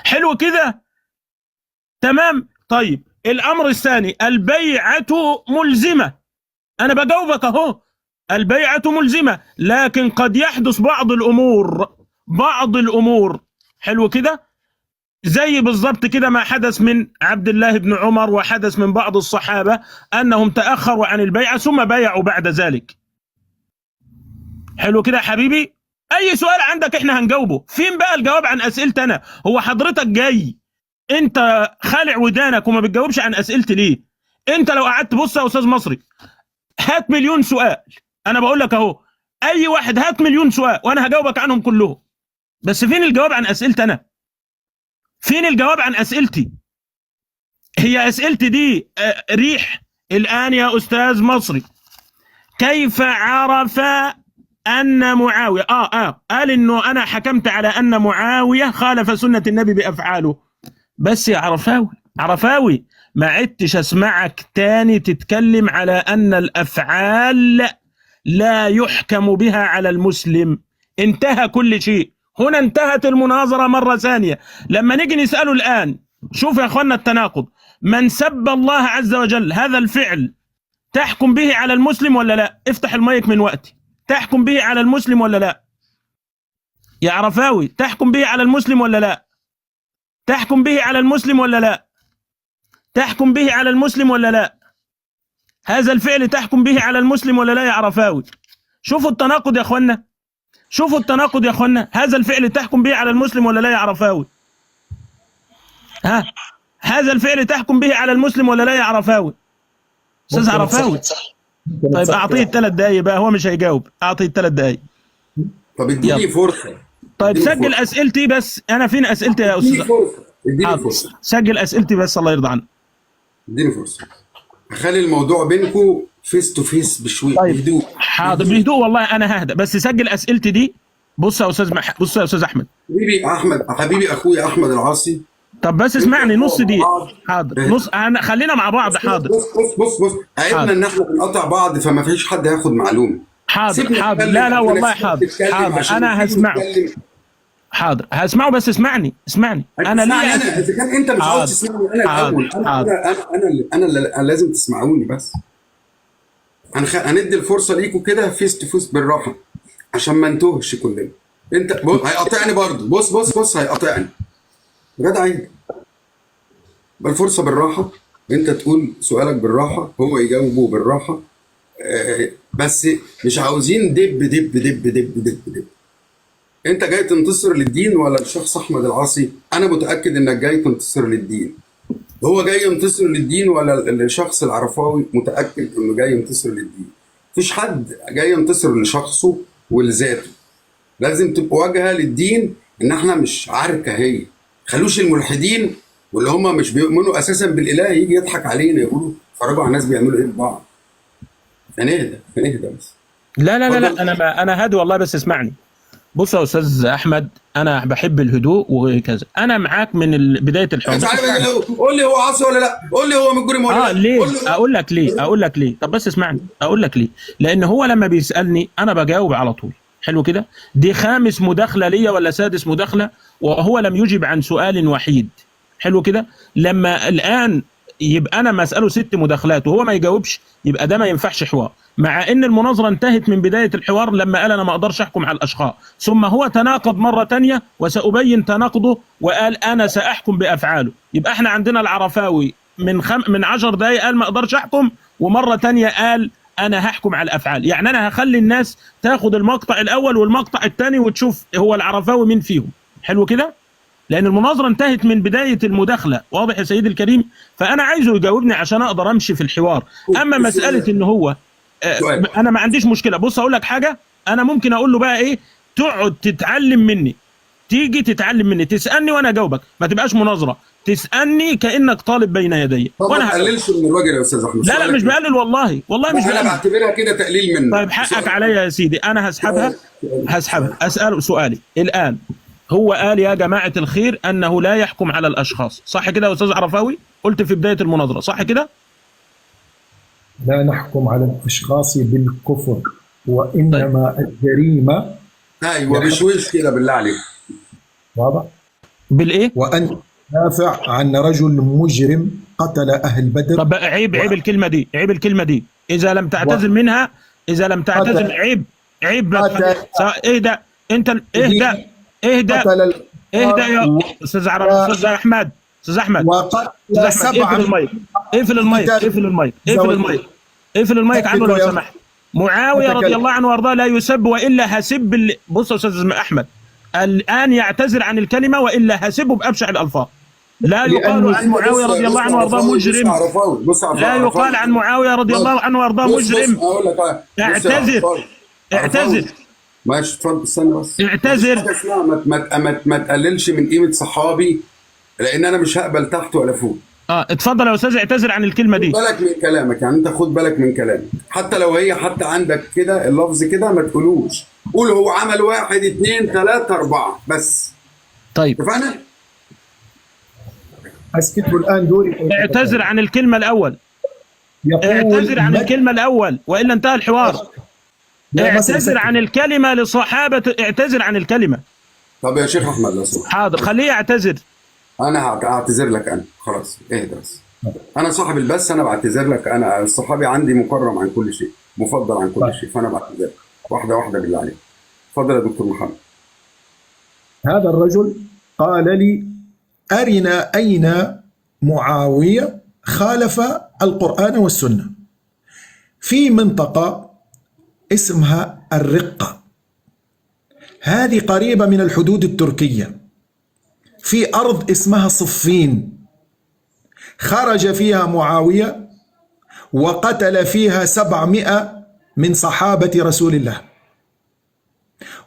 حلو كده؟ تمام. طيب الامر الثاني، البيعة ملزمة. انا بجاوبك اهو، البيعة ملزمة، لكن قد يحدث بعض الامور. حلو كده؟ زي بالضبط كده ما حدث من عبد الله بن عمر وحدث من بعض الصحابة انهم تأخروا عن البيعة ثم بايعوا بعد ذلك. حلو كده يا حبيبي؟ اي سؤال عندك احنا هنجاوبه. فين بقى الجواب عن اسئلتي انا؟ هو حضرتك جاي انت خالع ودانك وما بتجاوبش عن اسئلتي ليه؟ انت لو قعدت، بص يا استاذ مصري، هات مليون سؤال، انا بقول لك اهو، اي واحد هات مليون سؤال وانا هجاوبك عنهم كلهم، بس فين الجواب عن اسئلتي انا؟ فين الجواب عن اسئلتي؟ هي اسئلتي دي ريح. الان يا استاذ مصري، كيف عرف ان معاويه قال انه انا حكمت على ان معاويه خالف سنه النبي بافعاله؟ بس يا عرفاوي ما عدتش اسمعك تاني تتكلم على ان الافعال لا يحكم بها على المسلم. انتهى كل شيء هنا، انتهت المناظره مره ثانيه. لما نيجي نساله الان، شوف يا اخوانا التناقض، من سب الله عز وجل، هذا الفعل تحكم به على المسلم ولا لا؟ افتح المايك من وقتي. تحكم به على المسلم ولا لا؟ يا عرفاوي تحكم به على المسلم ولا لا؟ تحكم به على المسلم ولا لا؟ تحكم به على المسلم ولا لا؟ هذا الفعل تحكم به على المسلم ولا لا يا عرفاوي؟ شوفوا التناقض يا اخوانا، شوفوا التناقض يا اخوانا. هذا الفعل تحكم به على المسلم ولا لا يا عرفاوي؟ ها، هذا الفعل تحكم به على المسلم ولا لا يا عرفاوي؟ استاذ عرفاوي، طيب اعطيه ال3 دقايق بقى، هو مش هيجاوب، اعطيه ال3 دقايق. طب اديني فرصه. طيب اديني سجل فرصة. اسئلتي بس، انا فين اسئلتي يا اديني استاذ؟ فرصه، اديني حاضر. فرصه، سجل اسئلتي بس، الله يرضى عنك. اديني فرصه. هخلي الموضوع بينكم فيس تو فيس بشوي طيب بهدوء. حاضر بهدوء والله انا ههدى، بس سجل اسئلتي دي. بص يا استاذ بص يا استاذ احمد. حبيبي احمد، حبيبي اخويا احمد العاصي. طب بس اسمعني نص دقيقة. حاضر نص، خلينا مع بعض. حاضر. بص عيبنا ان احنا بنقطع بعض، فما فيش حد هياخد معلومه. حاضر حاضر، لا والله حاضر حاضر، انا هسمعه. حاضر هسمعه، بس اسمعني انا ليه انا اذا كان انت مش عاوز تسمعني انا الاول، انا لازم تسمعوني بس. هندي الفرصه ليكوا كده فيس تو فيس بالراحه عشان ما نتوهش كلنا. انت هيقاطعني برضه، بص هيقاطعني جدع. انت بالفرصه بالراحه، انت تقول سؤالك بالراحه، هو يجاوبه بالراحه. بس مش عاوزين دب دب دب دب دب دب. انت جاي تنتصر للدين ولا الشخص احمد العاصي؟ انا متاكد انك جاي تنتصر للدين. هو جاي ينتصر للدين ولا الشخص العرفاوي متاكد انه جاي ينتصر للدين؟ مفيش حد جاي ينتصر لشخصه ولذاته. لازم تبقى واجهه للدين، ان احنا مش عركه. هي خلوش الملحدين واللي هم مش بيؤمنوا اساسا بالاله يجي يضحك علينا، يقولوا اتفرجوا على الناس بيعملوا ايه لبعض. هنهدى بس. لا انا هادي والله، بس اسمعني. بص يا استاذ احمد، انا بحب الهدوء وكذا، انا معاك من بدايه الحوار. قول لي هو عاصي ولا لا، قول لي هو مجرم ولا لا. ليه؟ اقول لك ليه. طب بس اسمعني، اقول لك ليه. لان هو لما بيسالني انا بجاوب على طول. حلو كده؟ دي 5 مداخله ليا ولا 6 مداخله، وهو لم يجب عن سؤال وحيد. حلو كده؟ لما الان يبقى انا مساله 6 مداخلات وهو ما يجاوبش، يبقى ده ما ينفعش حوار. مع ان المناظره انتهت من بدايه الحوار لما قال انا ما اقدرش احكم على الاشخاص، ثم هو تناقض مره ثانيه وسابين تناقضه وقال انا ساحكم بافعاله. يبقى احنا عندنا العرفاوي من 10 دقائق قال ما اقدرش احكم، ومره ثانيه قال انا هحكم على الافعال. يعني انا هخلي الناس تاخد المقطع الاول والمقطع الثاني وتشوف هو العرفاوي مين فيهم. حلو كده؟ لان المناظره انتهت من بدايه المداخله، واضح يا سيدي الكريم؟ فانا عايزه يجاوبني عشان اقدر امشي في الحوار. اما مساله ان هو انا ما عنديش مشكله. بص اقول لك حاجه، انا ممكن اقول له بقى ايه، تقعد تتعلم مني، تيجي تتعلم مني، تسالني وانا اجاوبك، ما تبقاش مناظره، تسالني كانك طالب بين يدي. وانا ما تقللش من الراجل يا استاذ احمد. لا مش بقلل والله مش بقلل. انا بعتبرها كده تقليل منه. طيب حقك عليا يا سيدي، انا هسحبها. اساله سؤالي الان. هو قال يا جماعه الخير انه لا يحكم على الاشخاص، صح كده يا استاذ عرفاوي؟ قلت في بدايه المناظره، صح كده؟ لا نحكم على الاشخاص بالكفر، وانما الجريمه. ايوه بشويش كده بالله عليك. واضح؟ بالايه؟ وان دافع عن رجل مجرم قتل اهل بدر. طب عيب الكلمه دي، عيب الكلمه دي. اذا لم تعتذر منها، اذا لم تعتذر عيب اهدى انت، اهدى يا استاذ استاذ احمد، استاذ احمد اقفل المايك عنه لو سمحت. معاويه رضي الله عنه وارضاه لا يسب، والا هسب بص يا استاذ احمد، الان يعتذر عن الكلمه والا هسبه بابشع الالفاظ. لا يقال عن معاويه رضي الله عنه وارضاه مجرم. لا يقال عن معاويه رضي الله عنه وارضاه مجرم. اعتذر ماشي اتفضل. استنى بس، اعتذر. ما تقللش من قيمه صحابي، لان انا مش هقبل تحت ولا فوق. اتفضل يا استاذ، اعتذر عن الكلمه دي. خد بالك من كلامك، يعني انت خد بالك من كلامك، حتى لو هي حتى عندك كده اللفظ كده ما تقولوش، قول هو عمل 1 2 3 4 بس. طيب اتفقنا؟ اسكتوا الان دوري. اعتذر عن الكلمه الاول. اعتذر عن الكلمه الاول والا انتهى الحوار. اعتذر عن الكلمه لصحابه، اعتذر عن الكلمه. طب يا شيخ احمد لو سمحت. حاضر خليه يعتذر. انا هعتذر لك انا، خلاص اهدى بس. انا صاحب البث، انا بعتذر لك. انا الصحابي عندي مكرم عن كل شيء، مفضل عن كل شيء، فانا بعتذر واحده واحده بالله عليك. اتفضل يا دكتور محمد. هذا الرجل قال لي أرنا أين معاوية خالف القرآن والسنة. في منطقة اسمها الرقة، هذه قريبة من الحدود التركية، في أرض اسمها صفين، خرج فيها معاوية وقتل فيها 700 من صحابة رسول الله،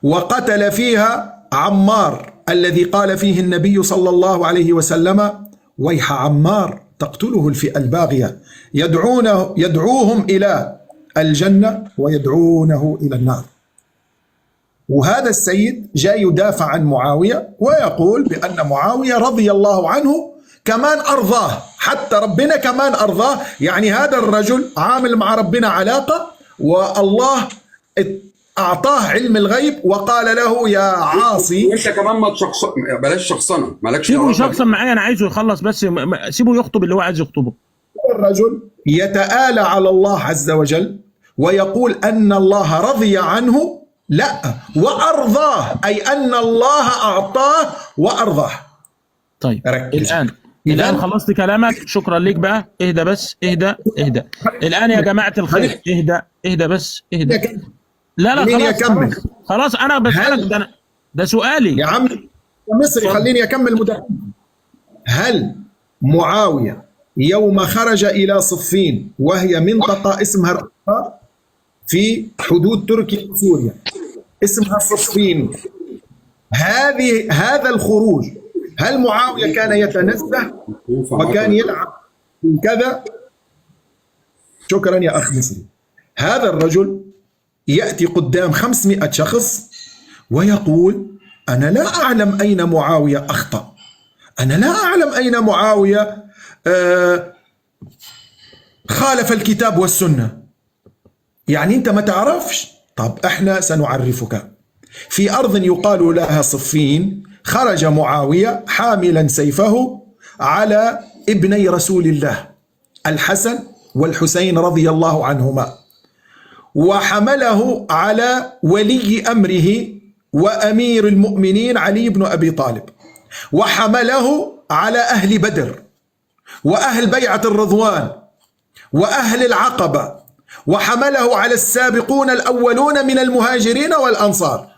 وقتل فيها عمار الذي قال فيه النبي صلى الله عليه وسلم: ويح عمار تقتله الفئة الباغية، يدعوهم إلى الجنة ويدعونه إلى النار. وهذا السيد جاء يدافع عن معاوية ويقول بأن معاوية رضي الله عنه كمان أرضاه، حتى ربنا كمان أرضاه، يعني هذا الرجل عامل مع ربنا علاقة، والله أعطاه علم الغيب وقال له: يا عاصي. وانت كمان ما تشخص، بلاش شخصنه، مالكش سيبه دعوه. يشخصن معايا، انا عايزه يخلص بس، سيبه يخطب اللي هو عايز يخطبه. الرجل يتآلى على الله عز وجل ويقول أن الله رضي عنه، لا وأرضاه، أي أن الله أعطاه وأرضاه. طيب ركز. الآن خلصت كلامك، شكرا ليك. بقى اهدى بس، اهدى. الآن يا جماعة الخير، اهدى بس، اهدى. لا خلاص خلاص انا بسألك، ده سؤالي يا عم يا مصري، خليني اكمل مداخلتي. هل معاوية يوم خرج الى صفين، وهي منطقة اسمها الرقة في حدود تركيا وسوريا، اسمها صفين، هذا الخروج، هل معاوية كان يتنزه وكان يلعب كذا؟ شكرا يا اخ مصري. هذا الرجل يأتي قدام 500 شخص ويقول: أنا لا أعلم أين معاوية أخطأ، أنا لا أعلم أين معاوية خالف الكتاب والسنة. يعني أنت ما تعرفش؟ طب إحنا سنعرفك. في أرض يقال لها صفين خرج معاوية حاملا سيفه على ابني رسول الله الحسن والحسين رضي الله عنهما، وحمله على ولي أمره وأمير المؤمنين علي بن أبي طالب، وحمله على أهل بدر وأهل بيعة الرضوان وأهل العقبة، وحمله على السابقون الأولون من المهاجرين والأنصار،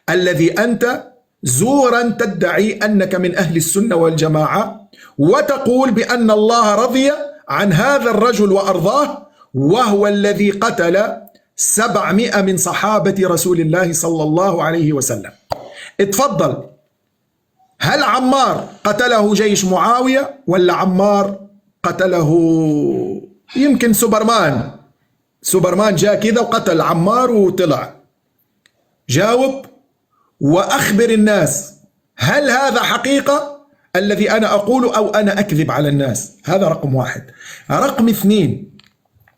الذي أنت زورا تدعي أنك من أهل السنة والجماعة وتقول بأن الله رضي عن هذا الرجل وأرضاه، وهو الذي قتل 700 من صحابة رسول الله صلى الله عليه وسلم. اتفضل، هل عمار قتله جيش معاوية ولا عمار قتله يمكن سوبرمان جاء كذا وقتل عمار وطلع؟ جاوب وأخبر الناس، هل هذا حقيقة الذي أنا أقوله أو أنا أكذب على الناس؟ هذا رقم واحد. رقم اثنين،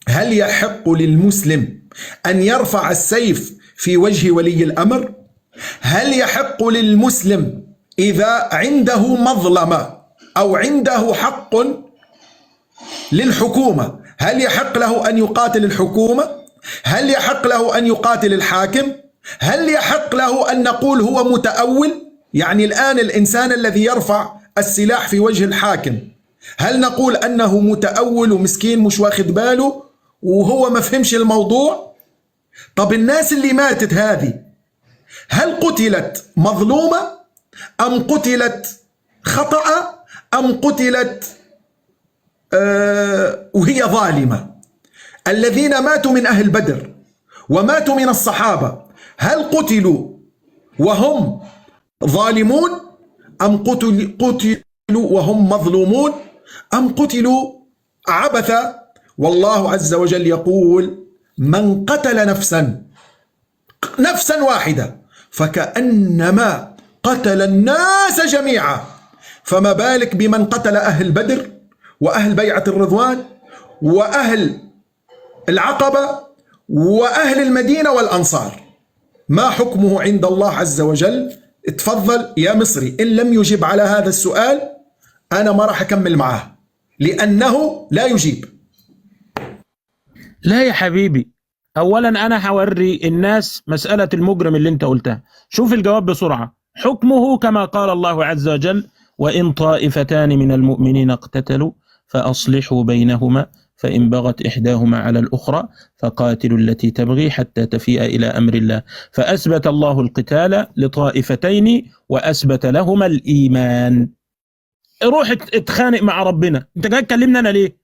هل يحق للمسلم أن يرفع السيف في وجه ولي الأمر؟ هل يحق للمسلم إذا عنده مظلمة أو عنده حق للحكومة، هل يحق له أن يقاتل الحكومة؟ هل يحق له أن يقاتل الحاكم؟ هل يحق له أن نقول هو متأول؟ يعني الآن الإنسان الذي يرفع السلاح في وجه الحاكم، هل نقول أنه متأول ومسكين مش واخد باله وهو ما فهمش الموضوع؟ طب الناس اللي ماتت هذه هل قتلت مظلومة أم قتلت خطأ أم قتلت وهي ظالمة؟ الذين ماتوا من أهل بدر وماتوا من الصحابة، هل قتلوا وهم ظالمون أم قتلوا وهم مظلومون أم قتلوا عبثا؟ والله عز وجل يقول: من قتل نفسا واحدة فكأنما قتل الناس جميعا، فما بالك بمن قتل أهل بدر وأهل بيعة الرضوان وأهل العقبة وأهل المدينة والأنصار؟ ما حكمه عند الله عز وجل؟ اتفضل يا مصري، إن لم يجب على هذا السؤال أنا ما راح أكمل معاه لأنه لا يجيب. لا يا حبيبي، أولا أنا هوري الناس مسألة المجرم اللي أنت قلتها. شوف الجواب بسرعة. حكمه كما قال الله عز وجل: وإن طائفتان من المؤمنين اقتتلوا فأصلحوا بينهما فإن بغت إحداهما على الأخرى فقاتلوا التي تبغي حتى تفيء إلى أمر الله. فأثبت الله القتال لطائفتين وأثبت لهما الإيمان. روح اتخانق مع ربنا، انت جاي تكلمنا انا ليه؟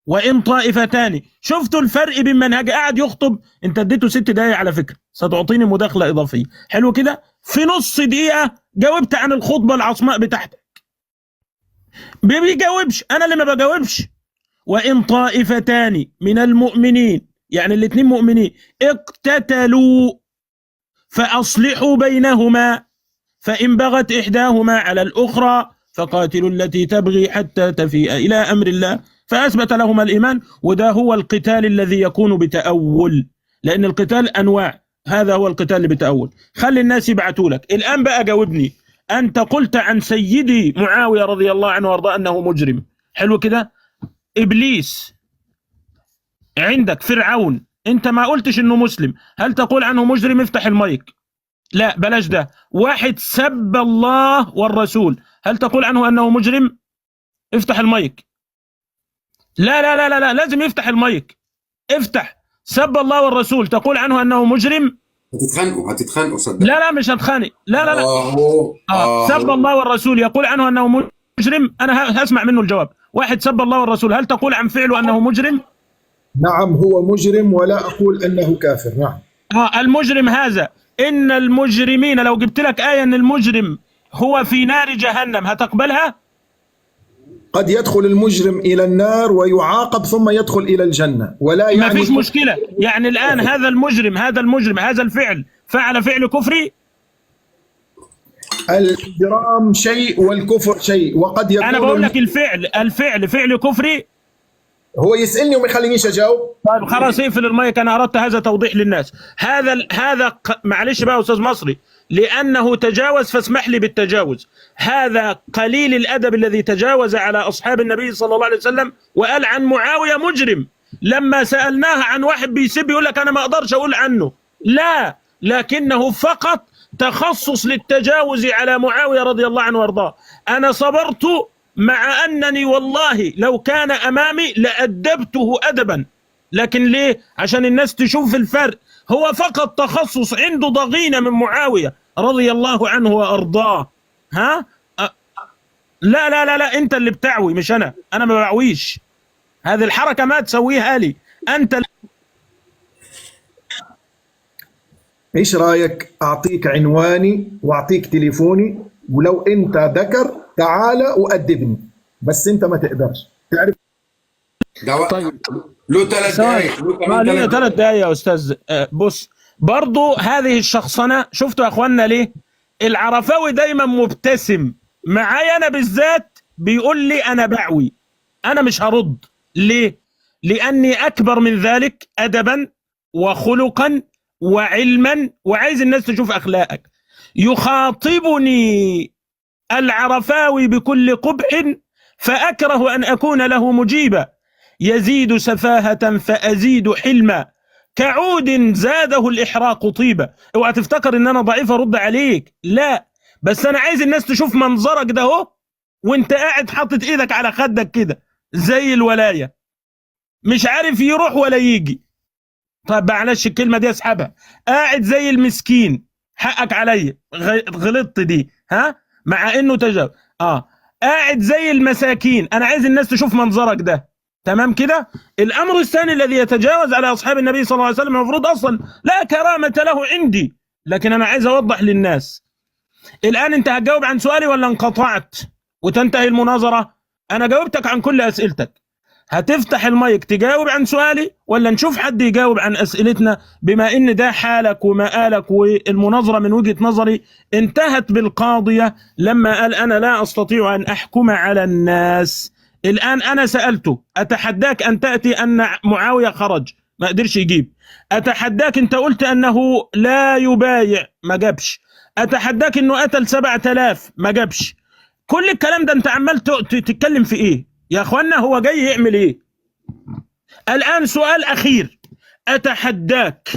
وإن طائفتان، شفتوا الفرق بين منهج قاعد يخطب، انت اديته 6 دقايق على فكرة، ستعطيني مداخلة إضافية، حلو كده؟ في نص دقيقة جاوبت عن الخطبة العصماء بتاعتك. بيجاوبش، انا اللي ما بجاوبش. وإن طائفتان من المؤمنين، يعني الاثنين مؤمنين، اقتتلوا فأصلحوا بينهما فإن بغت إحداهما على الأخرى فقاتلوا التي تبغي حتى تفيء إلى أمر الله فأثبت لهما الإيمان. وده هو القتال الذي يكون بتأول، لأن القتال أنواع، هذا هو القتال اللي بتأول. خلي الناس يبعتوا لك. الآن بقى جاوبني، أنت قلت عن سيدي معاوية رضي الله عنه وارضاه أنه مجرم، حلو كده؟ إبليس عندك، فرعون، أنت ما قلتش أنه مسلم، هل تقول عنه مجرم؟ افتح المايك. لا بلاش ده. واحد سب الله والرسول، هل تقول عنه أنه مجرم؟ افتح المايك. لا لا لا لا, لا. لازم يفتح المايك. افتح. سب الله والرسول، تقول عنه أنه مجرم؟ هتتخانقوا صدق. لا لا مش هتخانق، لا لا لا. سب الله والرسول يقول عنه أنه مجرم، أنا هسمع منه الجواب. واحد سب الله والرسول، هل تقول عن فعله أنه مجرم؟ نعم هو مجرم ولا أقول أنه كافر. نعم. المجرم هذا، إن المجرمين، لو جبت لك آية أن المجرم هو في نار جهنم هتقبلها؟ قد يدخل المجرم إلى النار ويعاقب ثم يدخل إلى الجنة، ولا يعني ما فيش مشكلة. يعني الآن هذا المجرم هذا الفعل فعل فعل كفري. الإجرام شيء والكفر شيء، وقد يكون أنا بقول لك الفعل فعل كفري. هو يسألني وما يخلينيش أجاوب. طيب خلاص اقفل المايك، أنا أردت هذا توضيح للناس. هذا معلش بقى أستاذ مصري، لأنه تجاوز فاسمح لي بالتجاوز. هذا قليل الأدب الذي تجاوز على أصحاب النبي صلى الله عليه وسلم وقال عن معاوية مجرم. لما سألناه عن واحد بيسب يقول لك أنا ما أقدرش أقول عنه. لا، لكنه فقط تخصص للتجاوز على معاوية رضي الله عنه وارضاه. أنا صبرت مع أنني والله لو كان أمامي لأدبته أدبا، لكن ليه؟ عشان الناس تشوف الفرق. هو فقط تخصص، عنده ضغينة من معاوية رضي الله عنه وأرضاه. ها؟ لا لا لا لا، أنت اللي بتعوي مش أنا ما بعويش. هذه الحركة ما تسويها لي أنت. إيش رأيك أعطيك عنواني وأعطيك تليفوني، ولو أنت ذكر تعال وأدبني، بس أنت ما تقدرش تعرف. طيب له 3 دقايق. له 3 دقايق يا أستاذ. بص، برضو هذه الشخصنة، شفتوا يا أخوانا ليه؟ العرفاوي دايما مبتسم معايا أنا بالذات، بيقول لي أنا بعوي، أنا مش هرد. ليه؟ لأني أكبر من ذلك أدبا وخلقا وعلما، وعايز الناس تشوف أخلاقك. يخاطبني العرفاوي بكل قبح فأكره أن أكون له مجيبا، يزيد سفاهة فأزيد حلما، كعود زاده الإحراق طيبا. اوعى تفتكر ان انا ضعيف ارد عليك، لا، بس انا عايز الناس تشوف منظرك ده اهو وانت قاعد حاطط ايدك على خدك كده زي الولاية، مش عارف يروح ولا يجي. طب معلش الكلمة دي اسحبها، قاعد زي المسكين، حقك عليا، غلطت دي، ها، مع انه تجاوز. قاعد زي المساكين. انا عايز الناس تشوف منظرك ده، تمام كده؟ الامر الثاني الذي يتجاوز على اصحاب النبي صلى الله عليه وسلم المفروض اصلا لا كرامة له عندي، لكن انا عايز اوضح للناس. الان انت هتجاوب عن سؤالي ولا انقطعت وتنتهي المناظرة؟ انا جاوبتك عن كل اسئلتك، هتفتح المايك تجاوب عن سؤالي ولا نشوف حد يجاوب عن اسئلتنا، بما ان ده حالك ومآلك. والمناظرة من وجهة نظري انتهت بالقاضية لما قال انا لا استطيع ان احكم على الناس. الآن أنا سألته، أتحداك أن تأتي أن معاوية خرج، ما قدرش يجيب. أتحداك، أنت قلت أنه لا يبايع، ما جابش. أتحداك أنه قتل 7000، ما جابش. كل الكلام ده أنت عمال تتكلم في إيه يا أخوانا؟ هو جاي يعمل إيه؟ الآن سؤال أخير، أتحداك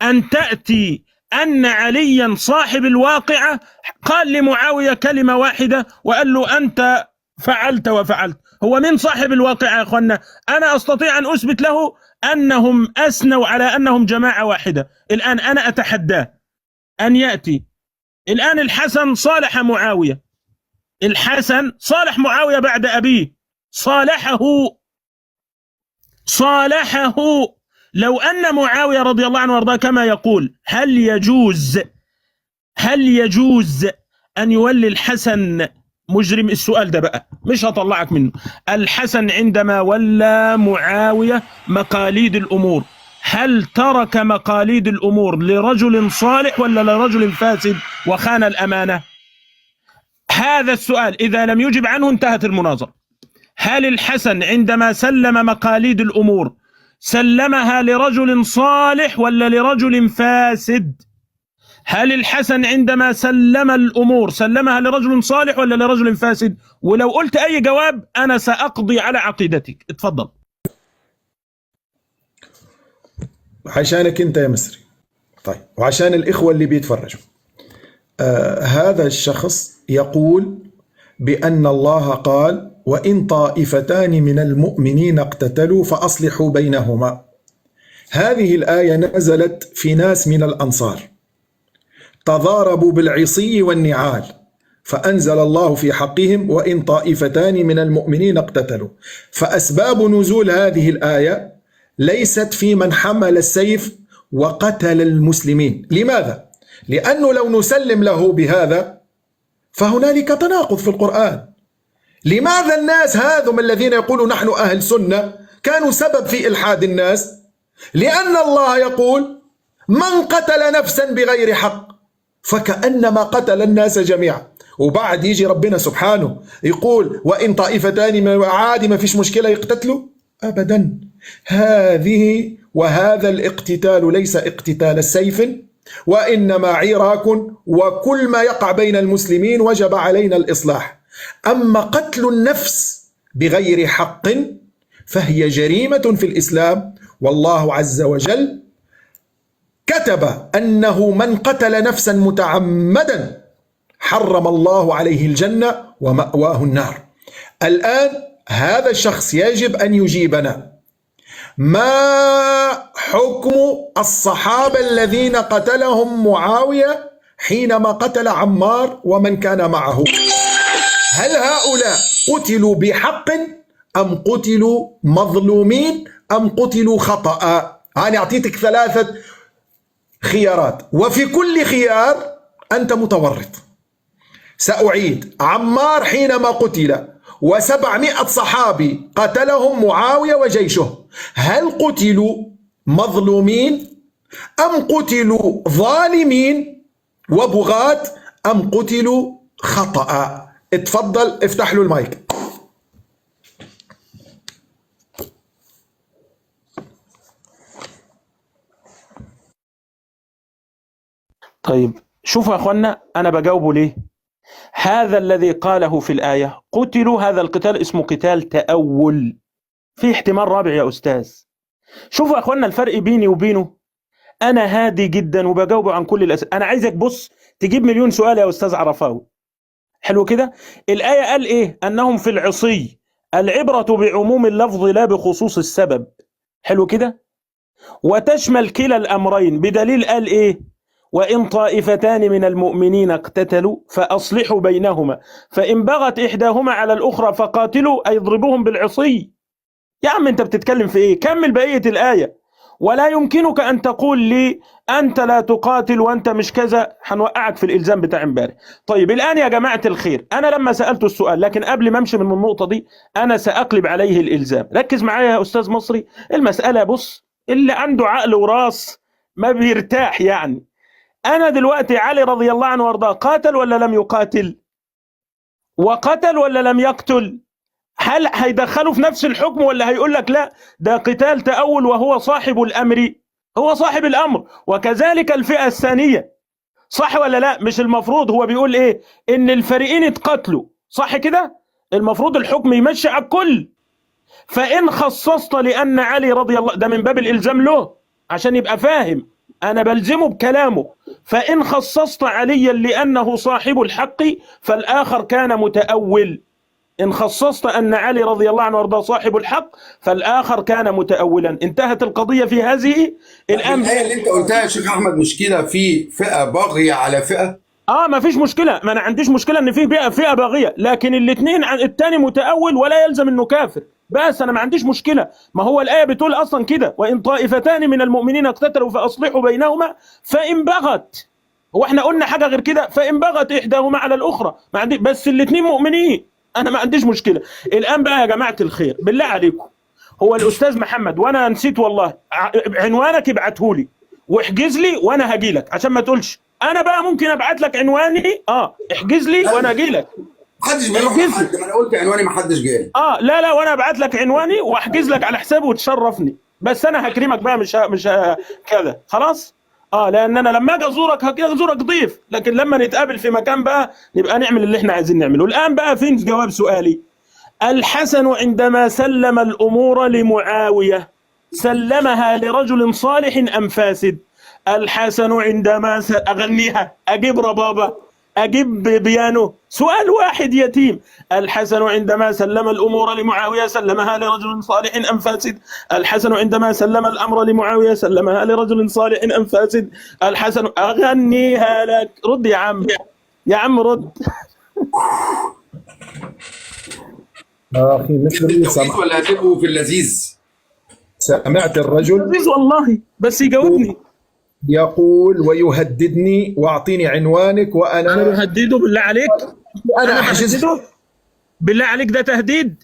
أن تأتي أن عليا صاحب الواقعة قال لمعاوية كلمة واحدة وقال له أنت فعلت وفعلت. هو من صاحب الواقعة يا أخوانا؟ أنا أستطيع أن أثبت له أنهم أثنوا على أنهم جماعة واحدة. الآن أنا أتحداه أن يأتي الآن الحسن صالح معاوية، الحسن صالح معاوية بعد أبيه، صالحه. لو أن معاوية رضي الله عنه وارضاه كما يقول، هل يجوز أن يولي الحسن مجرم؟ السؤال ده بقى مش هطلعك منه. الحسن عندما ولى معاوية مقاليد الأمور، هل ترك مقاليد الأمور لرجل صالح ولا لرجل فاسد وخان الأمانة؟ هذا السؤال إذا لم يجب عنه انتهت المناظرة. هل الحسن عندما سلم مقاليد الأمور سلمها لرجل صالح ولا لرجل فاسد؟ هل الحسن عندما سلم الأمور سلمها لرجل صالح ولا لرجل فاسد؟ ولو قلت أي جواب أنا سأقضي على عقيدتك. اتفضل. عشانك أنت يا مصري. طيب، وعشان الإخوة اللي بيتفرجوا، هذا الشخص يقول بأن الله قال: وإن طائفتان من المؤمنين اقتتلوا فأصلحوا بينهما. هذه الآية نزلت في ناس من الأنصار تضاربوا بالعصي والنعال، فأنزل الله في حقهم: وإن طائفتان من المؤمنين اقتتلوا. فأسباب نزول هذه الآية ليست في من حمل السيف وقتل المسلمين. لماذا؟ لأنه لو نسلم له بهذا فهنالك تناقض في القرآن. لماذا الناس هذم الذين يقولوا نحن أهل سنة كانوا سبب في إلحاد الناس؟ لأن الله يقول: من قتل نفسا بغير حق فكأنما قتل الناس جميعا. وبعد يجي ربنا سبحانه يقول: وإن طائفتان من عادي ما فيش مشكلة يقتتلوا. أبدا. وهذا الاقتتال ليس اقتتال السيف، وإنما عراك، وكل ما يقع بين المسلمين وجب علينا الإصلاح. أما قتل النفس بغير حق فهي جريمة في الإسلام، والله عز وجل كتب أنه من قتل نفسا متعمدا حرم الله عليه الجنة ومأواه النار. الآن هذا الشخص يجب أن يجيبنا: ما حكم الصحابة الذين قتلهم معاوية حينما قتل عمار ومن كان معه؟ هل هؤلاء قتلوا بحق أم قتلوا مظلومين أم قتلوا خطأ؟ أنا أعطيتك 3 خيارات، وفي كل خيار أنت متورط. سأعيد: عمار حينما قتل و700 صحابي قتلهم معاوية وجيشه، هل قتلوا مظلومين أم قتلوا ظالمين وبغاة أم قتلوا خطأ؟ اتفضل افتح له المايك. طيب شوفوا يا أخوانا أنا بجاوبه ليه. هذا الذي قاله في الآية قتلوا، هذا القتال اسمه قتال تأول، في احتمال رابع يا أستاذ. شوفوا يا أخوانا الفرق بيني وبينه، أنا هادي جدا وبجاوبه عن كل الأسئلة. أنا عايزك بص تجيب مليون سؤال يا أستاذ عرفاوي. حلو كده. الآية قال إيه؟ أنهم في العصي، العبرة بعموم اللفظ لا بخصوص السبب. حلو كده. وتشمل كلا الأمرين، بدليل قال إيه؟ وإن طائفتان من المؤمنين اقتتلوا فأصلحوا بينهما فإن بغت إحداهما على الأخرى فقاتلوا أي اضربوهم بالعصي. يا عم أنت بتتكلم في إيه؟ كمل بقية الآية. ولا يمكنك أن تقول لي أنت لا تقاتل وأنت مش كذا، هنوقعك في الإلزام بتاع امبارح. طيب الآن يا جماعة الخير، أنا لما سألت السؤال، لكن قبل ما أمشي من النقطة دي أنا سأقلب عليه الإلزام. ركز معايا يا أستاذ مصري، المسألة بص، اللي عنده عقل وراس ما بيرتاح يعني. أنا دلوقتي علي رضي الله عنه وارضاه قاتل ولا لم يقاتل؟ وقتل ولا لم يقتل؟ هل هيدخله في نفس الحكم ولا هيقول لك لا ده قتال تأول وهو صاحب الأمر؟ هو صاحب الأمر. وكذلك الفئة الثانية، صح ولا لا؟ مش المفروض هو بيقول إيه؟ إن الفريقين اتقتلوا، صح كده؟ المفروض الحكم يمشي على الكل. فإن خصصت لأن علي رضي الله، ده من باب الإلزام له عشان يبقى فاهم. أنا بلزمه بكلامه. فإن خصصت عليا لأنه صاحب الحق فالآخر كان متأول. إن خصصت أن علي رضي الله عنه وارضاه صاحب الحق فالآخر كان متأولا. انتهت القضية في هذه. الآن الآية اللي أنت قلتها يا شيخ أحمد مش كده في فئة باغية على فئة؟ ما فيش مشكلة، ما أنا عنديش مشكلة إن في فئة باغية، لكن الاثنين الثاني متأول ولا يلزم إنه كافر. بس أنا ما عنديش مشكلة، ما هو الآية بتقول أصلا كده: وإن طائفتان من المؤمنين اقتتلوا فأصلحوا بينهما فإن بغت. هو احنا قلنا حاجة غير كده؟ فإن بغت إحداهما على الأخرى، ما عندي، بس الاثنين مؤمنين، أنا ما عنديش مشكلة. الآن بقى يا جماعة الخير بالله عليكم، هو الأستاذ محمد، وأنا نسيت والله عنوانك ابعته لي واحجز لي وأنا هجي لك، عشان ما تقولش انا بقى ممكن ابعت لك عنواني. احجز لي وانا اجي لك. محدش بيروح لحد، ما انا قلت عنواني محدش جاي. لا وانا ابعت لك عنواني واحجز لك على حسابي وتشرفني، بس انا هكرمك بقى، مش كذا خلاص. لان انا لما اجي ازورك ضيف، لكن لما نتقابل في مكان بقى نبقى نعمل اللي احنا عايزين نعمله. الان بقى فين جواب سؤالي؟ الحسن عندما سلم الامور لمعاوية سلمها لرجل صالح ام فاسد؟ الحسن عندما أغنيها، أجيب ربابة، أجيب بيانو، سؤال واحد يتيم. الحسن عندما سلم الأمور لمعاوية سلمها لرجل صالح أم فاسد؟ الحسن عندما سلم الأمر لمعاوية سلمها لرجل صالح أم فاسد؟ الحسن أغنيها لك. رد يا عم، يا عم رد. أخي مصري سمعت ولا هتبقوا في اللذيذ؟ سمعت الرجل لذيذ والله، بس يجاوبني. يقول ويهددني واعطيني عنوانك انا بهدده بالله عليك؟ انا احجزه بالله عليك؟ ده تهديد؟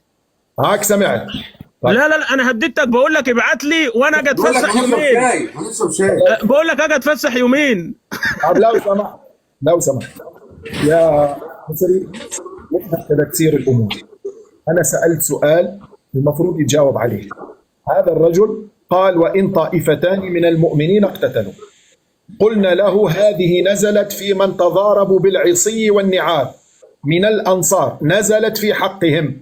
هاك سمعت. طيب. لا انا هددتك، بقول لك ابعت لي وانا اجي اتفسح يومين. هنشرب شاي. بقول لك اجي اتفسح يومين. طب لو سمحت يا مصري، نفهم كذا تصير الامور. انا سالت سؤال المفروض يتجاوب عليه. هذا الرجل قال وإن طائفتان من المؤمنين اقتتلوا، قلنا له هذه نزلت في من تضاربوا بالعصي والنعال من الأنصار، نزلت في حقهم.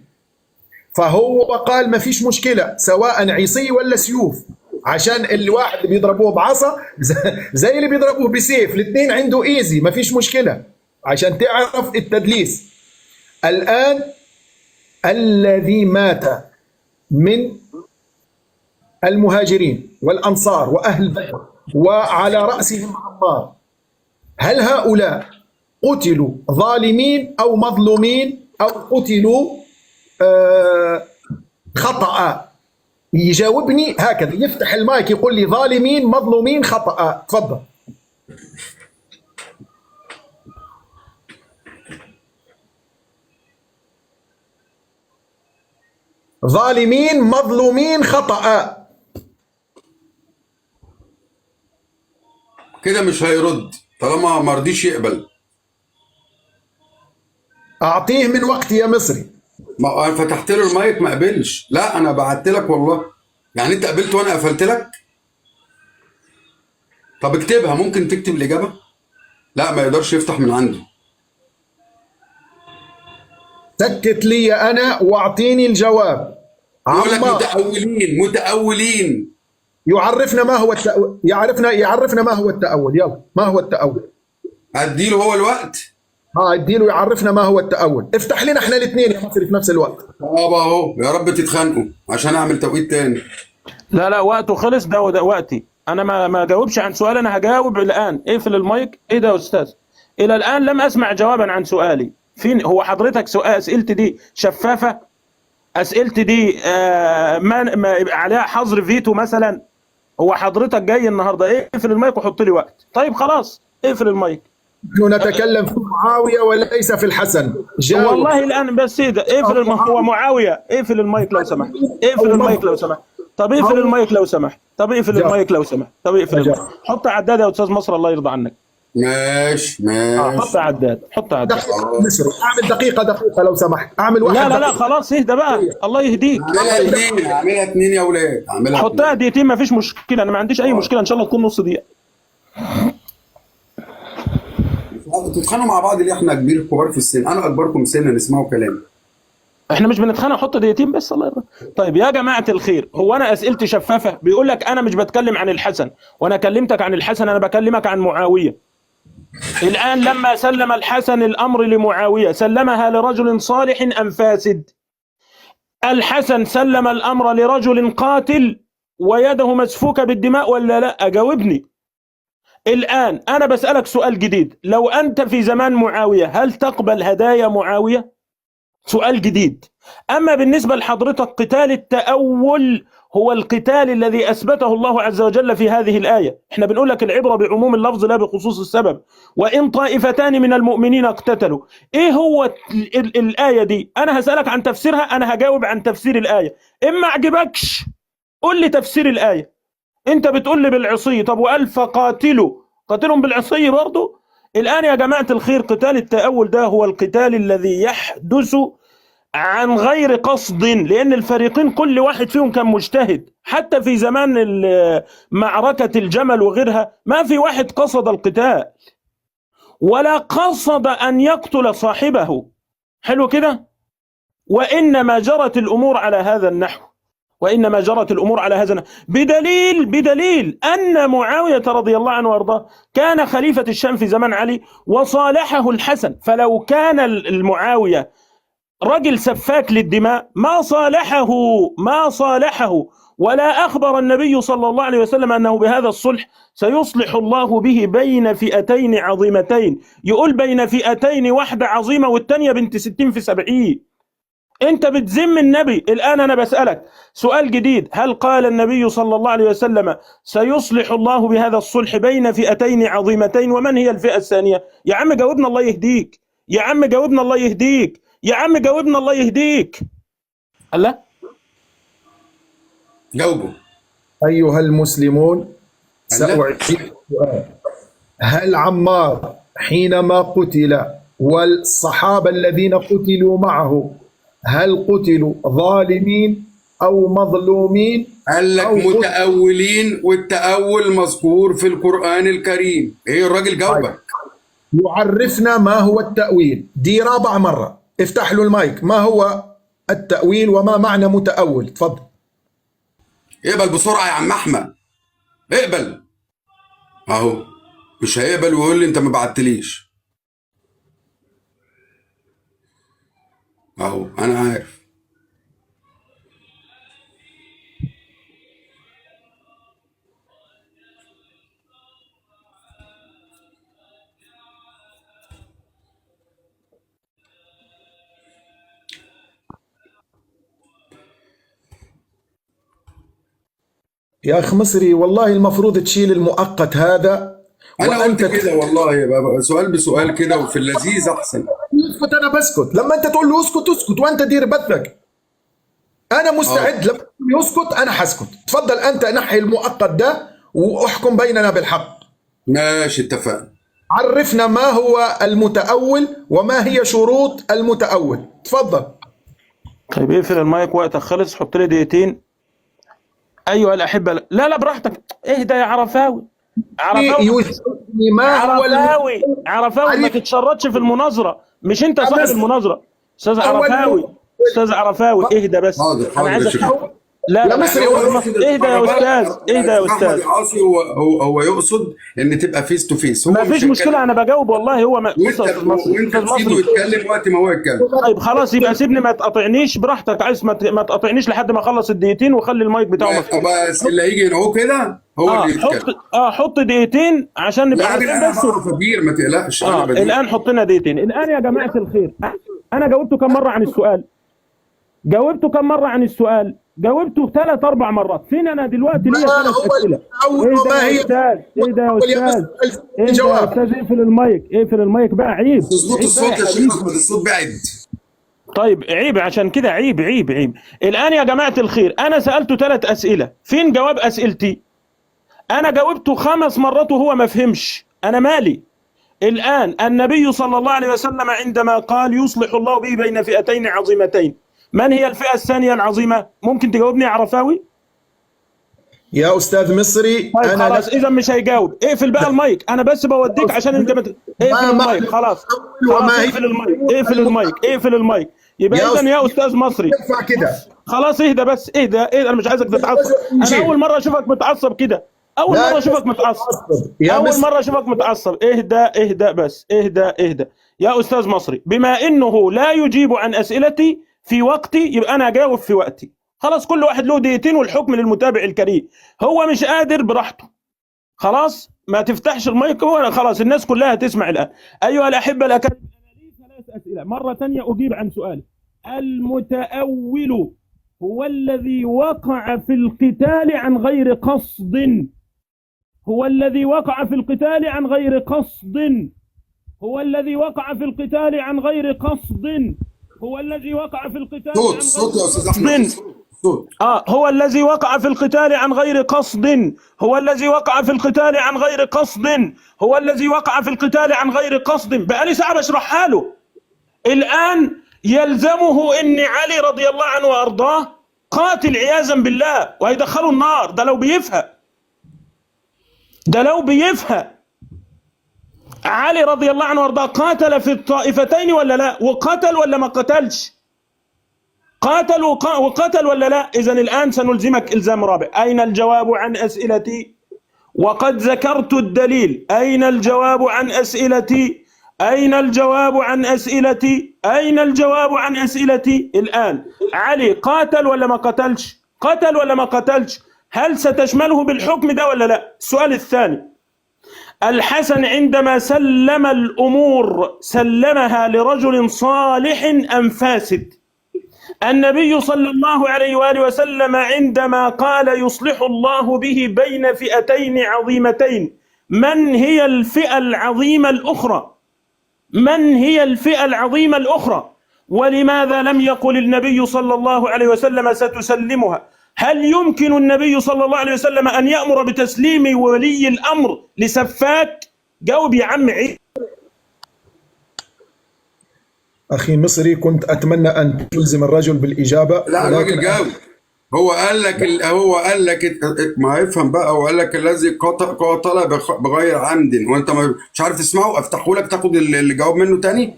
فهو قال ما فيش مشكلة سواء عصي ولا سيوف، عشان الواحد اللي بيضربوه بعصا زي اللي بيضربوه بسيف، الاثنين عنده ايزي، ما فيش مشكلة، عشان تعرف التدليس. الآن الذي مات من المهاجرين والأنصار وأهل بدر وعلى رأسهم عمار، هل هؤلاء قتلوا ظالمين أو مظلومين أو قتلوا خطأ؟ يجاوبني هكذا، يفتح المايك يقول لي ظالمين مظلومين خطأ. تفضل. ظالمين مظلومين خطأ. كده مش هيرد طالما ما رضيش يقبل. اعطيه من وقتي يا مصري. ما انا فتحت له المايك ما قبلش. لا انا بعت لك والله. يعني انت قبلت وانا قفلت لك؟ طب اكتبها، ممكن تكتب الاجابه؟ لا ما يقدرش يفتح من عنده. سكت لي انا واعطيني الجواب. يقول لك متأولين. يعرفنا ما هو التأول، يعرفنا ما هو التأول. يلا ما هو التأول؟ اديله هو الوقت. اديله يعرفنا ما هو التأول. افتح لنا احنا الاثنين يا مصري في نفس الوقت. اهو يا رب تتخانقوا عشان اعمل توقيت تاني. لا وقته خلص. ده وقتي انا ما جاوبش عن سؤال، انا هجاوب الان. اقفل المايك. ايه ده يا استاذ؟ الى الان لم اسمع جوابا عن سؤالي. فين هو حضرتك؟ سؤال اسئلتي دي شفافه؟ اسئلتي دي ما عليها حظر فيتو مثلا؟ هو حضرتك جاي النهارده اقفل المايك وحط لي وقت. طيب خلاص اقفل المايك. نحن نتكلم في معاوية وليس في الحسن. والله الان بس ايه ده؟ اقفل هو معاوية. اقفل المايك لو سمحت. اقفل المايك لو سمحت. طب اقفل المايك لو سمحت. طب اقفل المايك لو سمحت. طب اقفل المايك. حط عداد يا استاذ مصر الله يرضى عنك. ماشي حط عداد. اعمل دقيقة لو سمحت. اعمل واحد. لا خلاص اهدى بقى. الله يهديك. اعملها اتنين يا اولاد. حطها دقيقتين ما فيش مشكلة. انا ما عنديش اي مشكلة، ان شاء الله تكون نص دقيقة. تتخانقوا مع بعض ليه؟ احنا كبار في السن، انا اكبركم سنا، نسمعوا كلامي. احنا مش بنتخانق. حط دقيقتين بس الله يرضى. طيب يا جماعة الخير، هو أنا أسئلتي شفافة؟ بيقول لك أنا مش بتكلم عن الحسن، وأنا كلمتك عن الحسن، أنا بكلمك عن معاوية. الآن لما سلم الحسن الأمر لمعاوية، سلمها لرجل صالح أم فاسد؟ الحسن سلم الأمر لرجل قاتل ويده مسفوكة بالدماء ولا لا؟ أجاوبني. الآن أنا بسألك سؤال جديد، لو أنت في زمان معاوية هل تقبل هدايا معاوية؟ سؤال جديد. أما بالنسبة لحضرتك، قتال التأول هو القتال الذي أثبته الله عز وجل في هذه الآية. احنا بنقول لك العبرة بعموم اللفظ لا بخصوص السبب. وإن طائفتان من المؤمنين اقتتلوا، ايه هو الآية دي؟ أنا هسألك عن تفسيرها، أنا هجاوب عن تفسير الآية. إما عجبكش قول لي تفسير الآية. انت بتقول لي بالعصي، طب وقال فقاتلوا، قاتلهم بالعصي برضه. الآن يا جماعة الخير، قتال التأول ده هو القتال الذي يحدث عن غير قصد، لأن الفريقين كل واحد فيهم كان مجتهد. حتى في زمان معركة الجمل وغيرها ما في واحد قصد القتال ولا قصد أن يقتل صاحبه. حلو كده؟ وإنما جرت الأمور على هذا النحو، وإنما جرت الأمور على هذا النحو بدليل أن معاوية رضي الله عنه وارضاه كان خليفة الشام في زمن علي وصالحه الحسن. فلو كان المعاوية رجل سفاك للدماء ما صالحه ولا أخبر النبي صلى الله عليه وسلم أنه بهذا الصلح سيصلح الله به بين فئتين عظيمتين. يقول بين فئتين، واحدة عظيمة والتانية بنت 60 في 70. انت بتذم النبي. الآن أنا بسألك سؤال جديد، هل قال النبي صلى الله عليه وسلم سيصلح الله بهذا الصلح بين فئتين عظيمتين؟ ومن هي الفئة الثانية؟ يا عم جاوبنا الله يهديك، يا عم جاوبنا الله يهديك، يا عم جاوبنا الله يهديك. الله جاوبوا. أيها المسلمون، سأعيد السؤال. هل عمار حينما قتل والصحابة الذين قتلوا معه هل قتلوا ظالمين أو مظلومين؟ قال لك متأولين، والتأول مذكور في القرآن الكريم. ايه الراجل جاوبك؟ يعرفنا ما هو التأويل. دي رابع مرة، افتح له المايك. ما هو التأويل وما معنى متأول؟ تفضل. اقبل بسرعة يا عم أحمد، اقبل. اهو مش هيقبل ويقول لي انت ما بعتليش. اهو انا عارف. يا أخ مصري، والله المفروض تشيل المؤقت هذا. انا قلت كده والله يا بابا، سؤال بسؤال كده وفي اللذيذ احسن. اسكت، انا بسكت لما انت تقول له اسكت اسكت، وانت دير بثك. انا مستعد لما تقول لي اسكت انا حسكت. تفضل انت نحي المؤقت ده واحكم بيننا بالحق. ماشي اتفقنا. عرفنا ما هو المتأول وما هي شروط المتأول. تفضل. طيب اقفل المايك، وقتك خلص، حط لي دقيقتين. ايها الاحبه، لا براحتك، اهدى يا عرفاوي. عرفاوي ما تتشرطش في المناظره، مش انت صاحب المناظره. استاذ عرفاوي اهدى بس. انا عايزك لا مصري، اهدى يا استاذ. هو يقصد ان تبقى فيس تو فيس. ما فيش مشكله، انا بجاوب والله. هو وانت تسيبه يتكلم وقت ما هو يتكلم. طيب خلاص، يبقى سيبني، ما تقاطعنيش براحتك. عايز ما تقاطعنيش لحد ما اخلص الدقيقتين، وخلي المايك بتاعه مفتوح. بس اللي هيجي هو كده هو اللي يتكلم. حط دقيقتين عشان نبقى عارفين بس. كبير ما تقلقش. الان حط لنا دقيقتين. الان يا جماعه الخير، انا جاوبته كم مره عن السؤال؟ جاوبته 3-4 مرات. فين انا دلوقتي؟ ليا 3 اسئله. ايه ده يا استاذ؟ اقفل المايك بقى. عيب الصوت يا شيخ احمد، الصوت بعد. طيب عيب، عشان كده عيب. الان يا جماعه الخير، انا سالته 3 اسئله. فين جواب اسئلتي؟ انا جاوبته 5 مرات وهو ما فهمش. انا مالي؟ الان النبي صلى الله عليه وسلم عندما قال يصلح الله به بين فئتين عظيمتين، من هي الفئة الثانية العظيمة؟ ممكن تجاوبني يا عرفاوي؟ يا أستاذ مصري. طيب أنا خلاص، إذا مش هيجاوب اقفل بقى المايك. أنا بس بوديك عشان أنت اقفل المايك. خلاص اقفل المايك. يبقى إذا يا أستاذ مصري، خلاص اهدى بس، اهدى انا مش عايزك تتعصب. انا اول مره اشوفك متعصب كده، اول لا مره اشوفك متعصب، يا اول مصر. مره اشوفك متعصب. اهدى بس، اهدى يا استاذ مصري. بما انه لا يجيب عن اسئلتي في وقتي، يبقى انا اجاوب في وقتي. خلاص كل واحد له دقيقتين، والحكم للمتابع الكريم. هو مش قادر براحته، خلاص ما تفتحش المايك، ولا خلاص الناس كلها تسمع الان. ايها الاحبه الاكارم، انا لي 3 اسئله، مره ثانيه اجيب عن سؤالي. المتأول هو الذي وقع في القتال عن غير قصد، هو الذي وقع في القتال عن غير قصد، هو الذي وقع في القتال عن غير قصد، هو الذي وقع في القتال عن غير صوت يا استاذ احمد، صوت. هو الذي وقع في القتال عن غير قصد، هو الذي وقع في القتال عن غير قصد، هو الذي وقع في القتال عن غير قصد. بقالي ساعة بشرحها له. الآن يلزمه ان علي رضي الله عنه وارضاه قاتل عياذا بالله، وهيدخله النار. ده لو بيفهم، ده لو بيفهم. علي رضي الله عنه وارضاه قاتل في الطائفتين ولا لا؟ وقتل ولا ما قتلش؟ قاتل وقتل ولا لا؟ إذن الآن سنلزمك إلزام رابع. أين الجواب عن أسئلتي؟ وقد ذكرت الدليل. أين الجواب عن أسئلتي؟ أين الجواب عن أسئلتي؟ أين الجواب عن أسئلتي؟ الآن علي قاتل ولا ما قتلش؟ قتل ولا ما قتلش؟ هل ستشمله بالحكم ده ولا لا؟ السؤال الثاني، الحسن عندما سلم الأمور سلمها لرجل صالح أم فاسد؟ النبي صلى الله عليه وآله وسلم عندما قال يصلح الله به بين فئتين عظيمتين، من هي الفئة العظيمة الأخرى؟ من هي الفئة العظيمة الأخرى؟ ولماذا لم يقل النبي صلى الله عليه وسلم ستسلمها؟ هل يمكن النبي صلى الله عليه وسلم أن يأمر بتسليم ولي الأمر لسفاك؟ جاوب يا عم عيد. أخي مصري، كنت أتمنى أن تلزم الرجل بالإجابة. لا الراجل جاوب. هو قال لك ما يفهم بقى. هو قال لك الذي قاتل بغير عمد، وانت مش عارف تسمعه. افتحه لك تاخد اللي جاوب منه تاني.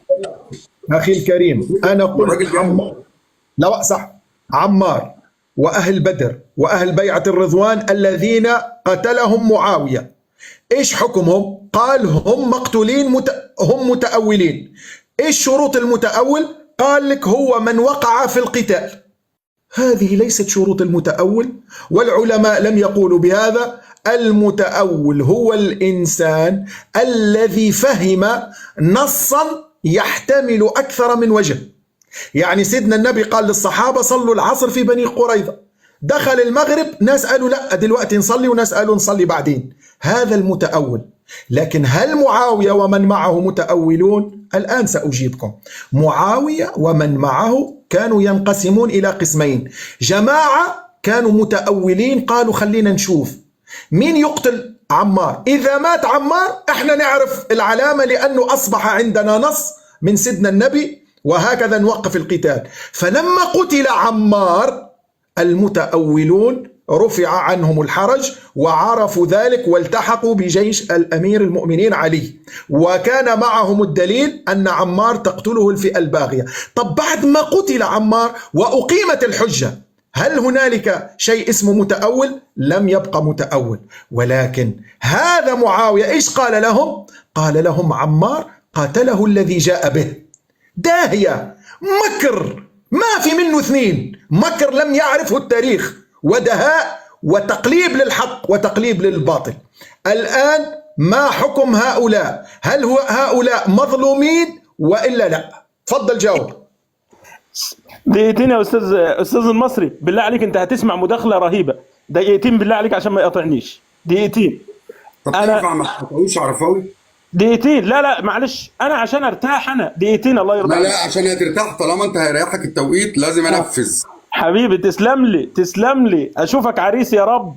أخي الكريم، أنا قلت عمار، لا صح، عمار وأهل بدر وأهل بيعة الرضوان الذين قتلهم معاوية، إيش حكمهم؟ قال هم مقتولين، هم متأولين. إيش شروط المتأول؟ قال لك هو من وقع في القتال. هذه ليست شروط المتأول، والعلماء لم يقولوا بهذا. المتأول هو الإنسان الذي فهم نصا يحتمل أكثر من وجه. يعني سيدنا النبي قال للصحابة صلوا العصر في بني قريظة، دخل المغرب ناس قالوا لا دلوقتي نصلي، وناس قالوا نصلي بعدين. هذا المتأول. لكن هل معاوية ومن معه متأولون؟ الآن سأجيبكم. معاوية ومن معه كانوا ينقسمون إلى قسمين. جماعة كانوا متأولين، قالوا خلينا نشوف مين يقتل عمار. إذا مات عمار احنا نعرف العلامة، لأنه أصبح عندنا نص من سيدنا النبي، وهكذا نوقف القتال. فلما قتل عمار المتأولون رفع عنهم الحرج وعرفوا ذلك، والتحقوا بجيش الأمير المؤمنين علي، وكان معهم الدليل أن عمار تقتله الفئة الباغية. طب بعد ما قتل عمار وأقيمت الحجة، هل هنالك شيء اسمه متأول؟ لم يبقى متأول. ولكن هذا معاوية إيش قال لهم؟ قال لهم عمار قاتله الذي جاء به. داهية، مكر ما في منه اثنين، مكر لم يعرفه التاريخ، ودهاء وتقليب للحق وتقليب للباطل. الآن ما حكم هؤلاء؟ هل هؤلاء مظلومين وإلا لا؟ تفضل جاوب. دقيقتين يا استاذ المصري، بالله عليك انت هتسمع مداخله رهيبه. دقيقتين بالله عليك عشان ما يقاطعنيش، دقيقتين. طب انا ما تقولش عرفاوي دقيقتين. لا معلش، انا عشان ارتاح، انا دقيقتين الله يرضى عليك. لا عشان هترتاح، طالما انت هيريحك التوقيت لازم انفذ. حبيبي تسلم لي. اشوفك عريس يا رب،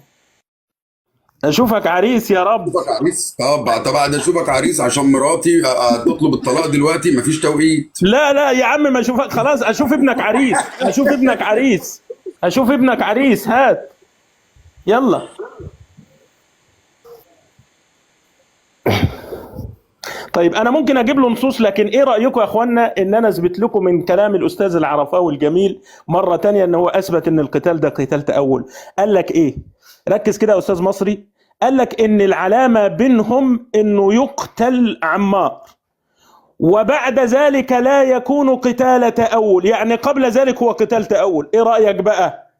اشوفك عريس يا رب. اشوفك عريس. طبعا اشوفك عريس عشان مراتي تطلب الطلاق دلوقتي، مفيش توقيت. لا يا عم ما اشوفك، خلاص اشوف ابنك عريس، اشوف ابنك عريس. هات يلا. طيب انا ممكن اجيب له نصوص، لكن ايه رايكم يا اخوانا ان انا اثبت لكم من كلام الاستاذ العرفاوي الجميل مره تانية ان هو اثبت ان القتال ده قتال تاول. قال لك ايه؟ ركز كده يا استاذ مصري. قال لك ان العلامه بينهم انه يقتل عمار، وبعد ذلك لا يكون قتال تاول، يعني قبل ذلك هو قتال تاول. ايه رايك بقى؟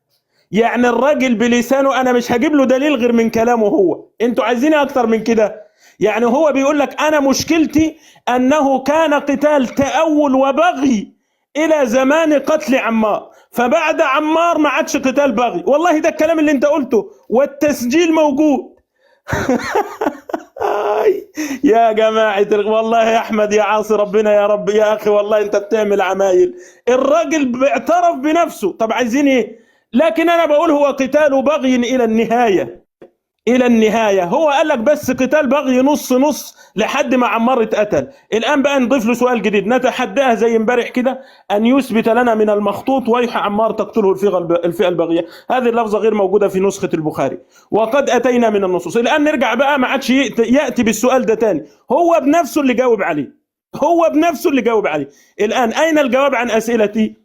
يعني الراجل بلسانه، انا مش هجيب له دليل غير من كلامه هو، انتوا عايزين اكتر من كده؟ يعني هو بيقول لك انا مشكلتي انه كان قتال تأول وبغي الى زمان قتل عمار، فبعد عمار ما عادش قتال بغي. والله ده الكلام اللي انت قلته والتسجيل موجود. يا جماعة والله يا أحمد يا عاصي، ربنا يا رب يا أخي، والله أنت بتعمل عمايل. الراجل اعترف بنفسه، طب عايزين إيه؟ لكن أنا بقول هو قتال بغي إلى النهاية، إلى النهاية. هو قال لك بس قتال بغي نص نص لحد ما عمار اتقتل. الآن بقى نضيف له سؤال جديد نتحداه زي امبارح كده، أن يثبت لنا من المخطوط ويح عمار تقتله الفئة البغية. هذه اللفظة غير موجودة في نسخة البخاري، وقد أتينا من النصوص. الآن نرجع بقى، ما عادش يأتي بالسؤال ده تاني، هو بنفسه اللي جاوب عليه، هو بنفسه اللي جاوب عليه. الآن أين الجواب عن أسئلتي؟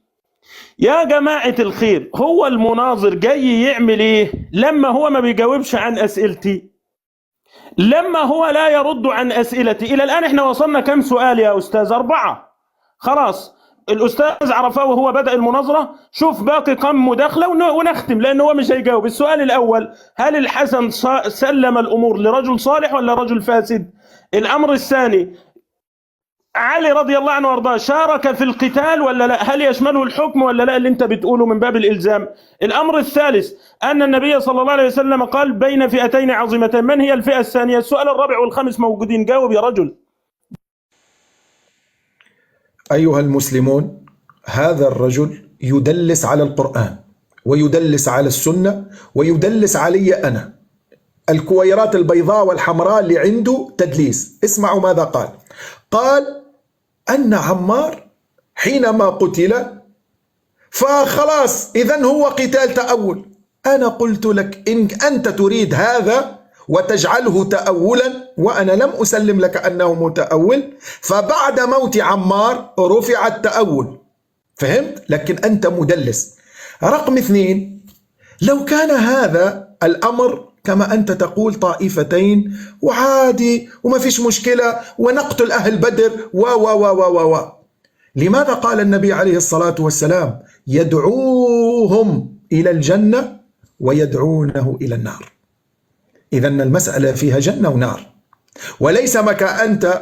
يا جماعة الخير، هو المناظر جاي يعمل ايه لما هو ما بيجاوبش عن اسئلتي، لما هو لا يرد عن اسئلتي؟ الى الان احنا وصلنا كم سؤال يا استاذ؟ 4. خلاص الاستاذ عرفاوي هو بدأ المناظرة، شوف باقي كم مداخلة ونختم، لان هو مش هيجاوب. السؤال الاول، هل الحسن سلم الامور لرجل صالح ولا رجل فاسد؟ الامر الثاني، علي رضي الله عنه وارضاه شارك في القتال ولا لا؟ هل يشمله الحكم ولا لا اللي انت بتقوله من باب الالزام؟ الامر الثالث، ان النبي صلى الله عليه وسلم قال بين فئتين عظيمتين، من هي الفئه الثانيه؟ السؤال الرابع والخامس موجودين، جاوب يا رجل. أيها المسلمون، هذا الرجل يدلس على القرآن ويدلس على السنة ويدلس علي أنا. الكويرات البيضاء والحمراء اللي عنده تدليس. اسمعوا ماذا قال. قال أن عمار حينما قتل فخلاص إذن هو قتال تأول. أنا قلت لك إن أنت تريد هذا وتجعله تأولا، وأنا لم أسلم لك أنه متأول، فبعد موت عمار رفع التأول، فهمت؟ لكن أنت مدلس. رقم 2، لو كان هذا الأمر كما أنت تقول طائفتين وعادي وما فيش مشكلة ونقتل أهل بدر و لماذا قال النبي عليه الصلاة والسلام يدعوهم إلى الجنة ويدعونه إلى النار؟ إذن المسألة فيها جنة ونار، وليس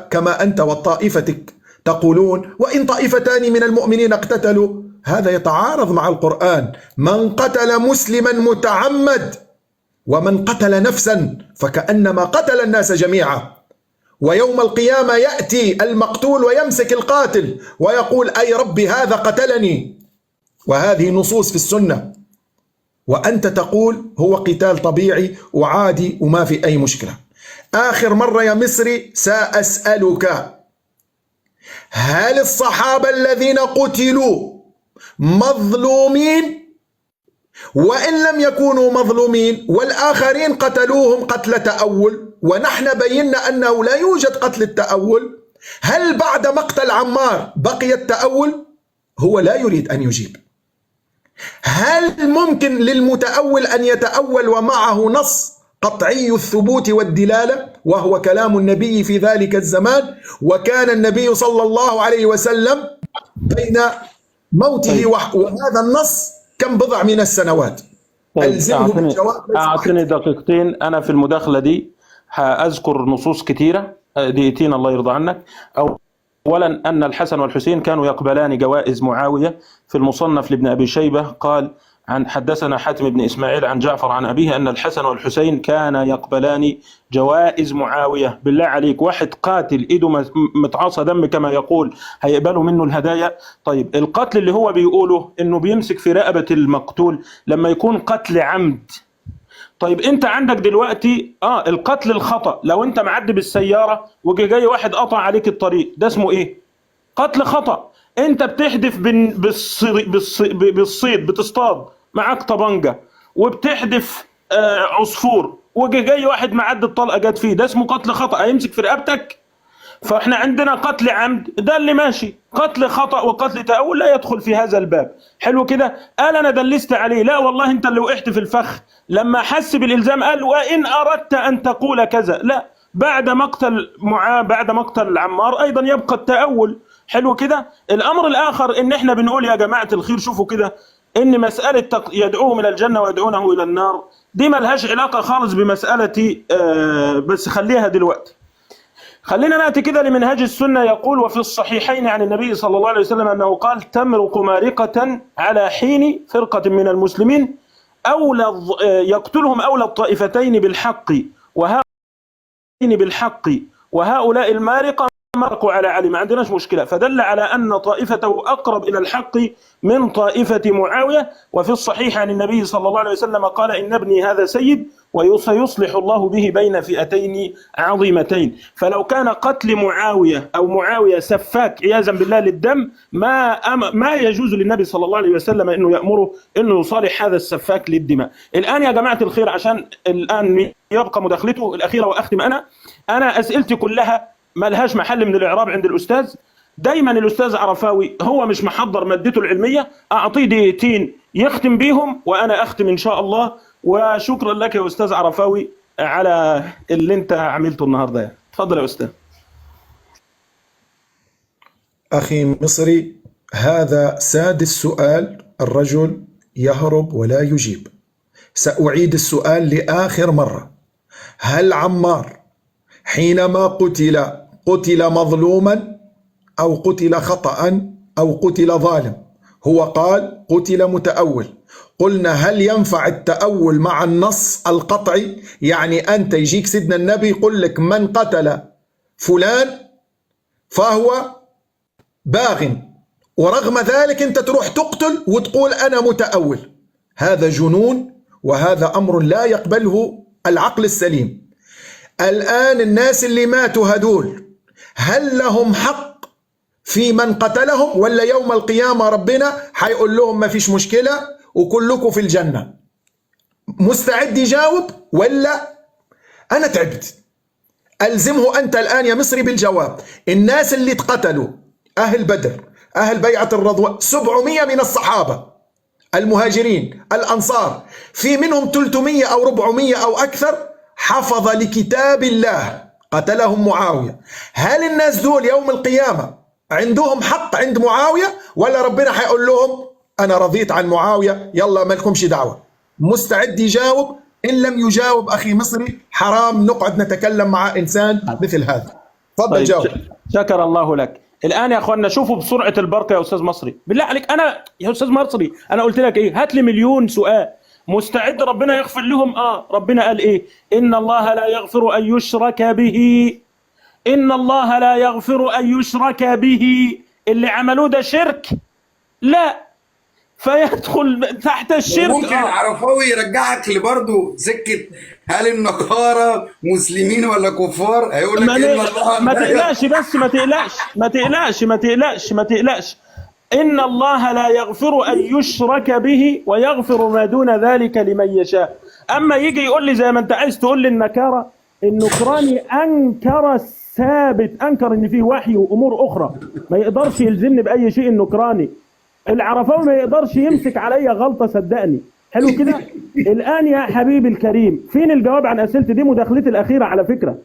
كما أنت وطائفتك تقولون وإن طائفتان من المؤمنين اقتتلوا. هذا يتعارض مع القرآن. من قتل مسلما متعمد ومن قتل نفسا فكأنما قتل الناس جميعا، ويوم القيامة يأتي المقتول ويمسك القاتل ويقول أي ربي هذا قتلني، وهذه نصوص في السنة، وأنت تقول هو قتال طبيعي وعادي وما في أي مشكلة. آخر مرة يا مصري سأسألك، هل الصحابة الذين قتلوا مظلومين؟ وإن لم يكونوا مظلومين والآخرين قتلوهم قتل تأول ونحن بينا أنه لا يوجد قتل التأول، هل بعد مقتل عمار بقي التأول؟ هو لا يريد أن يجيب. هل ممكن للمتأول أن يتأول ومعه نص قطعي الثبوت والدلالة وهو كلام النبي في ذلك الزمان؟ وكان النبي صلى الله عليه وسلم بين موته وهذا النص كم بضع من السنوات. ألزمه بالجواب. أعطني دقيقتين، أنا في المداخلة دي هأذكر نصوص كثيرة، دقيقتين الله يرضى عنك. أولا أن الحسن والحسين كانوا يقبلان جوائز معاوية. في المصنف لابن أبي شيبة قال عن حدثنا حاتم بن إسماعيل عن جعفر عن أبيه أن الحسن والحسين كانا يقبلان جوائز معاوية. بالله عليك، واحد قاتل إيده متعاصى دم كما يقول هيقبلوا منه الهدايا؟ طيب القتل اللي هو بيقوله إنه بيمسك في رقبة المقتول لما يكون قتل عمد. طيب انت عندك دلوقتي القتل الخطأ، لو انت معدي بالسيارة وجاي واحد قطع عليك الطريق، ده اسمه ايه؟ قتل خطأ. انت بتحدف بالصيد، بتصطاد معاك طبنجة وبتحدف عصفور وجاي واحد معدي الطلقة جت فيه، ده اسمه قتل خطأ، هيمسك في رقبتك؟ فاحنا عندنا قتل عمد ده اللي ماشي، قتل خطأ وقتل تأول لا يدخل في هذا الباب. حلو كده. قال انا دلست عليه، لا والله انت اللي وقعت في الفخ. لما حس بالالزام قال وان اردت ان تقول كذا، لا، بعد مقتل عمار ايضا يبقى التأول. حلو كده. الامر الاخر ان احنا بنقول يا جماعة الخير شوفوا كده، ان مسألة يدعوهم الى الجنة ويدعونه الى النار دي ملهاش علاقة خالص بمسألة بس خليها دلوقتي. خلينا نأتي كده لمنهاج السنة. يقول وفي الصحيحين عن النبي صلى الله عليه وسلم أنه قال تمرق مارقة على حين فرقة من المسلمين يقتلهم أولى الطائفتين وهؤلاء المارقة مرقوا على علي، ما عندناش مشكلة. فدل على أن طائفته أقرب إلى الحق من طائفة معاوية. وفي الصحيح عن النبي صلى الله عليه وسلم قال إن ابني هذا سيد وسيصلح الله به بين فئتين عظيمتين. فلو كان قتل معاوية أو معاوية سفاك عياذا بالله للدم ما يجوز للنبي صلى الله عليه وسلم أنه يأمره أنه يصالح هذا السفاك للدماء. الآن يا جماعة الخير عشان الآن يبقى مداخلته الأخيرة وأختم أنا أسئلتي كلها ما لهاش محل من الإعراب عند الأستاذ. دايما الأستاذ عرفاوي هو مش محضر مادته العلمية، أعطيه دقيقتين يختم بيهم وأنا أختم إن شاء الله. وشكرا لك يا أستاذ عرفاوي على اللي أنت عملته النهاردة. تفضل يا أستاذ. أخي مصري، هذا سادس سؤال، الرجل يهرب ولا يجيب. سأعيد السؤال لآخر مرة. هل عمار حينما قتل مظلوما أو قتل خطأ أو قتل ظالم؟ هو قال قتل متأول. قلنا هل ينفع التأول مع النص القطعي؟ يعني أنت يجيك سيدنا النبي يقول لك من قتل فلان فهو باغ، ورغم ذلك أنت تروح تقتل وتقول أنا متأول. هذا جنون، وهذا أمر لا يقبله العقل السليم. الآن الناس اللي ماتوا هدول هل لهم حق في من قتلهم، ولا يوم القيامة ربنا حيقول لهم ما فيش مشكلة وكلكم في الجنة؟ مستعد يجاوب ولا؟ أنا تعبت. ألزمه أنت الآن يا مصري بالجواب. الناس اللي اتقتلوا أهل بدر، أهل بيعة الرضوان، 700 من الصحابة المهاجرين الأنصار، في منهم 300 أو 400 أو أكثر حفظ لكتاب الله قتلهم معاوية. هل الناس دول يوم القيامة عندهم حق عند معاوية، ولا ربنا حيقول لهم أنا رضيت عن معاوية يلا ما لكمش دعوة؟ مستعد يجاوب؟ إن لم يجاوب أخي مصري حرام نقعد نتكلم مع إنسان مثل هذا. تفضل طيب جاوب. شكر الله لك. الآن يا أخوانا شوفوا بسرعة البركة يا أستاذ مصري، بالله عليك. أنا يا أستاذ مصري أنا قلت لك إيه؟ هات لي مليون سؤال. مستعد ربنا يغفر لهم؟ ربنا قال إيه؟ إن الله لا يغفر أن يشرك به، إن الله لا يغفر أن يشرك به. اللي عملوه ده شرك؟ لا، فيدخل تحت الشرك. ممكن عرفاوي يرجعك لبرضه سكة هل النصارى مسلمين ولا كفار؟ هيقول لك إن الله ما تقلقش بس، ما تقلقش. إن الله لا يغفر أن يشرك به ويغفر ما دون ذلك لمن يشاء. أما يجي يقول لي زي ما أنت عايز تقول لي النكارة، النكراني أنكر الثابت، أنكر إن فيه وحي وأمور أخرى، ما يقدرش يلزمني بأي شيء. النكراني العرفاوي ما يقدرش يمسك عليا غلطة، صدقني. حلو كده. الآن يا حبيبي الكريم فين الجواب عن أسئلتي؟ دي مداخلتي الأخيرة على فكرة،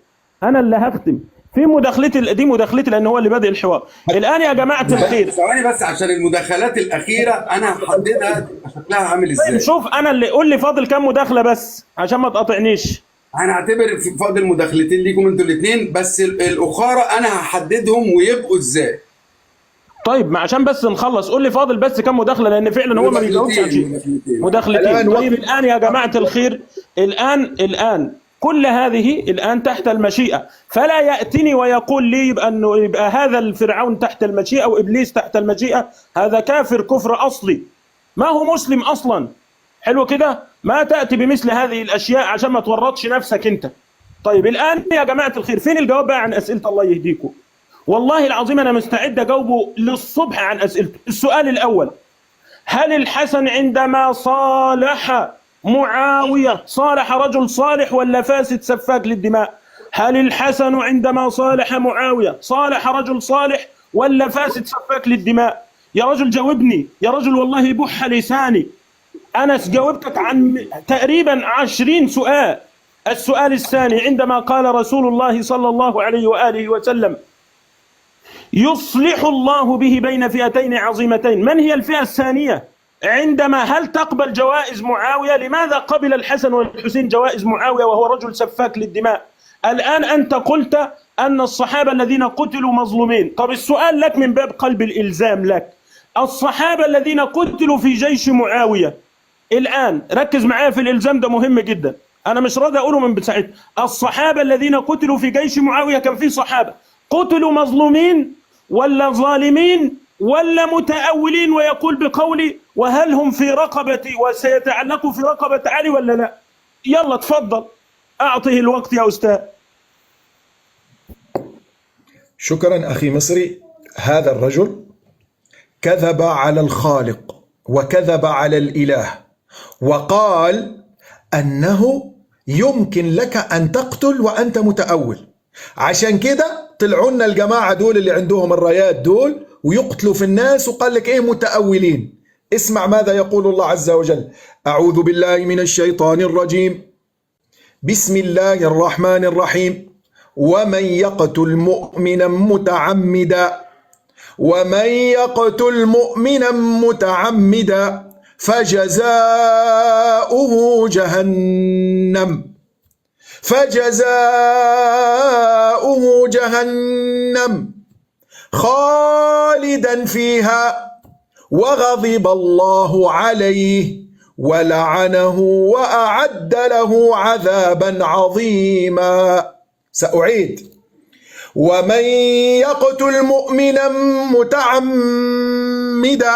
أنا اللي هختم في مداخلتي، دي مداخلتي لأن هو اللي بادئ الحوار. الآن يا جماعة الخير ثواني بس، عشان المداخلات الأخيرة أنا هحددها شكلها عامل إزاي. شوف أنا اللي قول لي فاضل كام مداخلة بس عشان ما تقاطعنيش. هنعتبر فاضل مداخلتين ليكم انتوا الاثنين بس، الأخرى أنا هحددهم ويبقوا إزاي. طيب ما عشان بس نخلص قول لي فاضل بس كم مداخله، لان فعلا هو ما بيجاوبش عن شيء. مداخلتين. طيب الان يا جماعه الخير، الان كل هذه الان تحت المشيئه، فلا ياتني ويقول لي يبقى هذا الفرعون تحت المشيئه وابليس تحت المشيئه. هذا كافر كفر اصلي، ما هو مسلم اصلا. حلو كده. ما تاتي بمثل هذه الاشياء عشان ما تورطش نفسك انت. طيب الان يا جماعه الخير فين الجواب بقى عن اسئله؟ الله يهديكم. والله العظيم أنا مستعد أجاوبه للصبح عن أسئلته. السؤال الأول: هل الحسن عندما صالح معاوية صالح رجل صالح ولا فاسد سفاك للدماء؟ هل الحسن عندما صالح معاوية صالح رجل صالح ولا فاسد سفاك للدماء؟ يا رجل جاوبني، يا رجل والله بح لساني. أنا جاوبتك عن تقريبا 20 سؤال. السؤال الثاني، عندما قال رسول الله صلى الله عليه وآله وسلم يصلح الله به بين فئتين عظيمتين، من هي الفئة الثانية؟ عندما هل تقبل جوائز معاوية؟ لماذا قبل الحسن والحسين جوائز معاوية وهو رجل سفاك للدماء؟ الآن أنت قلت أن الصحابة الذين قتلوا مظلومين. طب السؤال لك من باب قلب الإلزام لك، الصحابة الذين قتلوا في جيش معاوية، الآن ركز معايا في الإلزام ده مهم جدا، أنا مش راضي أقوله من ساعتها. الصحابة الذين قتلوا في جيش معاوية كان في صحابة قتلوا مظلومين ولا ظالمين ولا متأولين ويقول بقولي وهل هم في رقبتي وسيتعلقوا في رقبة علي ولا لا؟ يلا تفضل أعطه الوقت يا أستاذ. شكرا أخي مصري. هذا الرجل كذب على الخالق وكذب على الإله، وقال أنه يمكن لك أن تقتل وأنت متأول. عشان كده طلعوا لنا الجماعة دول اللي عندهم الرايات دول ويقتلوا في الناس، وقال لك إيه متأولين. اسمع ماذا يقول الله عز وجل: أعوذ بالله من الشيطان الرجيم، بسم الله الرحمن الرحيم: ومن يقتل مؤمنا متعمدا فجزاؤه جهنم خالدا فيها وغضب الله عليه ولعنه وأعد له عذابا عظيما. سأعيد: ومن يقتل مؤمنا متعمدا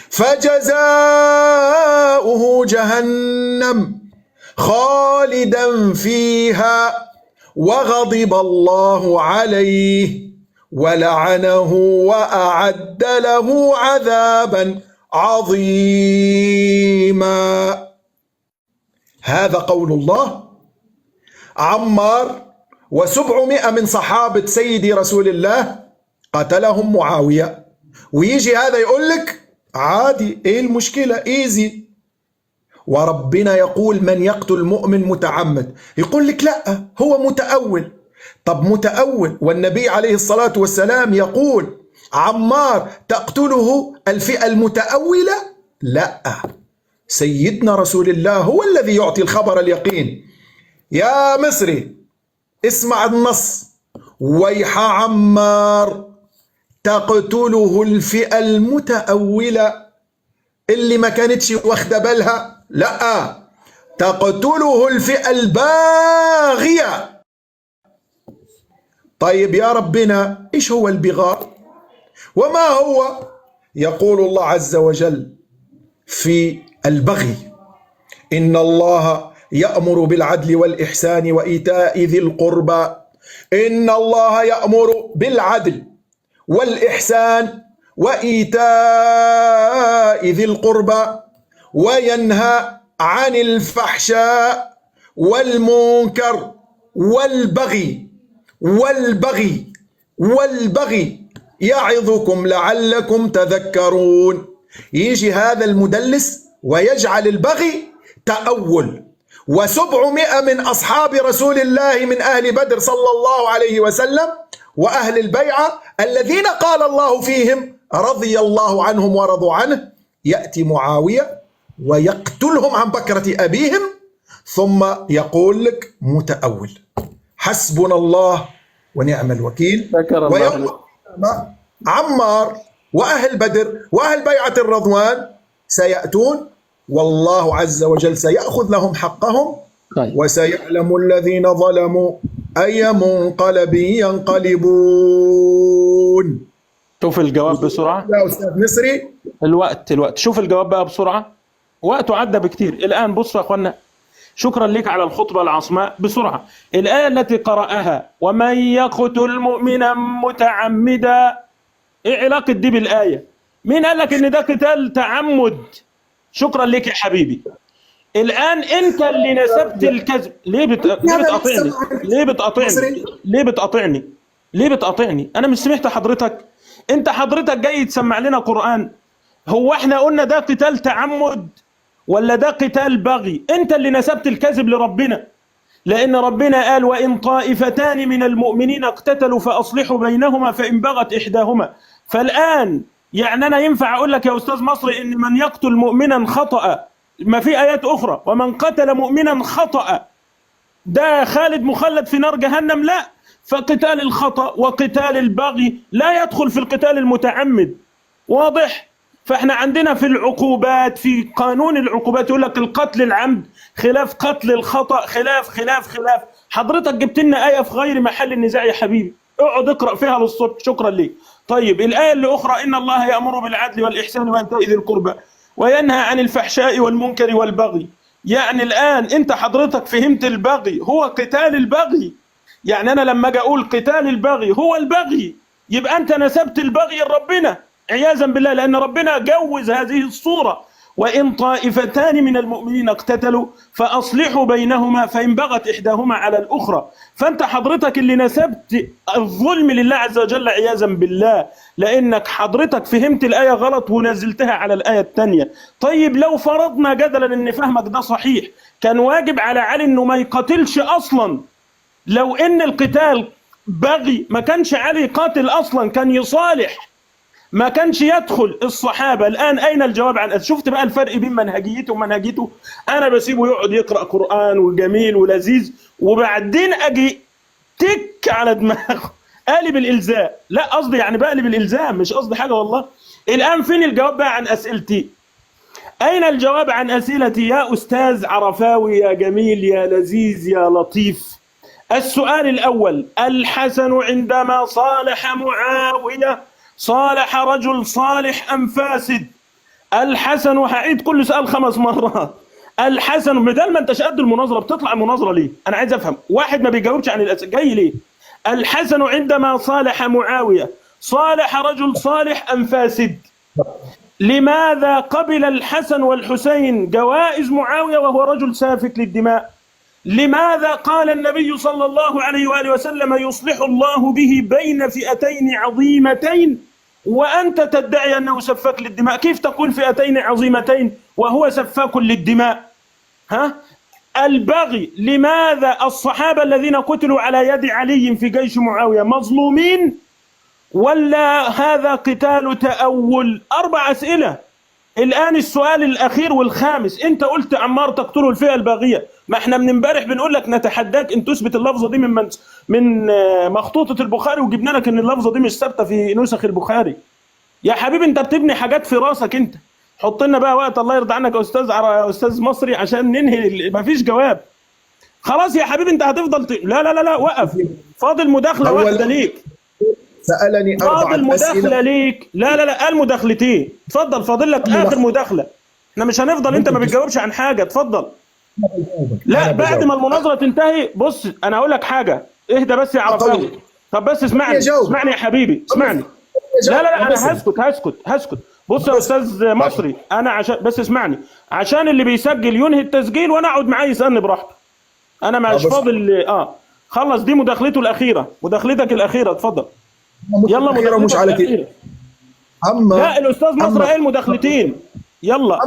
فجزاؤه جهنم خالدا فيها وغضب الله عليه ولعنه وأعد له عذابا عظيما. هذا قول الله. عمار و700 من صحابة سيدي رسول الله قتلهم معاوية، ويجي هذا يقول لك عادي، ايه المشكلة، ايزي. وربنا يقول من يقتل مؤمن متعمد، يقول لك لا هو متأول. طب متأول والنبي عليه الصلاة والسلام يقول عمار تقتله الفئة المتأولة؟ لا، سيدنا رسول الله هو الذي يعطي الخبر اليقين. يا مصري اسمع النص: ويح عمار تقتله الفئة المتأولة اللي ما كانتش واخده بالها، لا، تقتله الفئة الباغية. طيب يا ربنا ايش هو البغاء وما هو؟ يقول الله عز وجل في البغي: إن الله يأمر بالعدل والإحسان وإيتاء ذي القربى. إن الله يأمر بالعدل والإحسان وإيتاء ذي القربى وينهى عن الفحشاء والمنكر والبغي يعظكم لعلكم تذكرون. يجي هذا المدلس ويجعل البغي تأول. و700 من أصحاب رسول الله من أهل بدر صلى الله عليه وسلم وأهل البيعة الذين قال الله فيهم رضي الله عنهم ورضوا عنه، يأتي معاوية ويقتلهم عن بكرة أبيهم ثم يقول لك متأول. حسبنا الله ونعم الوكيل. ويوم عمار وأهل بدر وأهل بيعة الرضوان سيأتون والله عز وجل سيأخذ لهم حقهم. وسيعلم الذين ظلموا أي منقلب ينقلبون. شوف الجواب بسرعة يا أستاذ مصري. الوقت شوف الجواب بقى بسرعة، وقته عدى بكتير. الآن بصوا يا أخوانا، شكرا لك على الخطبة العصماء. بسرعة الآية التي قرأها ومن يقتل مؤمنا متعمدا، إيه علاقة دي بالآية؟ مين قال لك إن ده قتال تعمد؟ شكرا لك يا حبيبي. الآن أنت اللي نسبت الكذب. ليه بتقاطعني؟ ليه بتقاطعني؟ أنا مش سمعت حضرتك؟ أنت حضرتك جاي تسمع لنا قرآن؟ هو احنا قلنا ده قتال تعمد ولا ده قتال بغي؟ أنت اللي نسبت الكذب لربنا، لأن ربنا قال وإن طائفتان من المؤمنين اقتتلوا فأصلحوا بينهما فإن بغت إحداهما. فالآن يعني أنا ينفع أقول لك يا أستاذ مصري إن من يقتل مؤمنا خطأ، ما في آيات أخرى ومن قتل مؤمنا خطأ ده خالد مخلد في نار جهنم؟ لا. فقتال الخطأ وقتال البغي لا يدخل في القتال المتعمد. واضح؟ فاحنا عندنا في العقوبات، في قانون العقوبات يقول لك القتل العمد خلاف قتل الخطأ، خلاف. حضرتك جبت لنا آية في غير محل النزاع يا حبيبي، اقعد اقرأ فيها للصبح. شكرا ليك. طيب الآية اللي أخرى إن الله يأمر بالعدل والإحسان وإيتاء ذي القربى وينهى عن الفحشاء والمنكر والبغي. يعني الآن أنت حضرتك فهمت البغي هو قتال البغي. يعني أنا لما أجي أقول قتال البغي هو البغي، يبقى أنت نسبت البغي لربنا عياذا بالله، لأن ربنا جوز هذه الصورة وإن طائفتان من المؤمنين اقتتلوا فأصلحوا بينهما فإن بغت إحداهما على الأخرى. فأنت حضرتك اللي نسبت الظلم لله عز وجل عياذا بالله، لأنك حضرتك فهمت الآية غلط ونزلتها على الآية الثانية. طيب لو فرضنا جدلا إن فهمك ده صحيح، كان واجب على علي إنه ما يقاتلش أصلا. لو إن القتال بغي ما كانش علي قاتل أصلا، كان يصالح، ما كانش يدخل الصحابة. الآن أين الجواب عن شفت بقى الفرق بين منهجيته ومنهجيته؟ أنا بسيبه يقعد يقرأ قرآن وجميل ولذيذ، وبعدين أجي تك على دماغه قالب الإلزام. لا قصدي يعني بقلب الإلزام، مش قصدي حاجة والله. الآن فين الجواب بقى عن أسئلتي؟ أين الجواب عن أسئلتي يا أستاذ عرفاوي يا جميل يا لذيذ يا لطيف؟ السؤال الأول: الحسن عندما صالح معاوية صالح رجل صالح أم فاسد؟ الحسن، وهعيد كل سؤال 5 مرات. الحسن، بدل ما انتش قد المناظرة بتطلع المناظرة ليه؟ أنا عايز أفهم، واحد ما بيجاوبش عن الأسئلة جاي ليه؟ الحسن عندما صالح معاوية صالح رجل صالح أم فاسد؟ لماذا قبل الحسن والحسين جوائز معاوية وهو رجل سافك للدماء؟ لماذا قال النبي صلى الله عليه وآله وسلم يصلح الله به بين فئتين عظيمتين وأنت تدعي أنه سفاك للدماء؟ كيف تقول فئتين عظيمتين وهو سفاك للدماء؟ البغي، لماذا الصحابة الذين قتلوا على يد علي في جيش معاوية مظلومين ولا هذا قتال تأول؟ 4 أسئلة. الآن السؤال الأخير والخامس: أنت قلت عمار تقتله الفئة الباغية، ما احنا من امبارح بنقول لك نتحداك أن تثبت اللفظة دي من مخطوطة البخاري، وجبنا لك أن اللفظة دي مش ثابتة في نسخ البخاري. يا حبيبي أنت بتبني حاجات في راسك أنت. حط لنا بقى وقت الله يرضى عنك يا أستاذ مصري عشان ننهي. مفيش جواب خلاص يا حبيبي، أنت هتفضل لا وقف. فاضل مداخلة واحدة ليك. سألني 4 فاضل مداخلة ليك. لا المداخلتين. اتفضل، فاضل لك آخر مداخلة. احنا مش هنفضل انت ما بتجاوبش عن حاجة. اتفضل. لا بعد ما المناظرة تنتهي. بص انا هقول لك حاجة، اهدى بس يا عرفاوي. طب بس اسمعني يا حبيبي، اسمعني. لا انا هسكت. بص يا استاذ مصري، انا عشان بس اسمعني، عشان اللي بيسجل ينهي التسجيل وانا اقعد معاه يسألني براحته. انا مش فاضل. خلص، دي مداخلته الأخيرة، مداخلتك الأخيرة. اتفضل. يلا مداخلتك مش على كده. لا الأستاذ مصر قال المداخلتين. يلا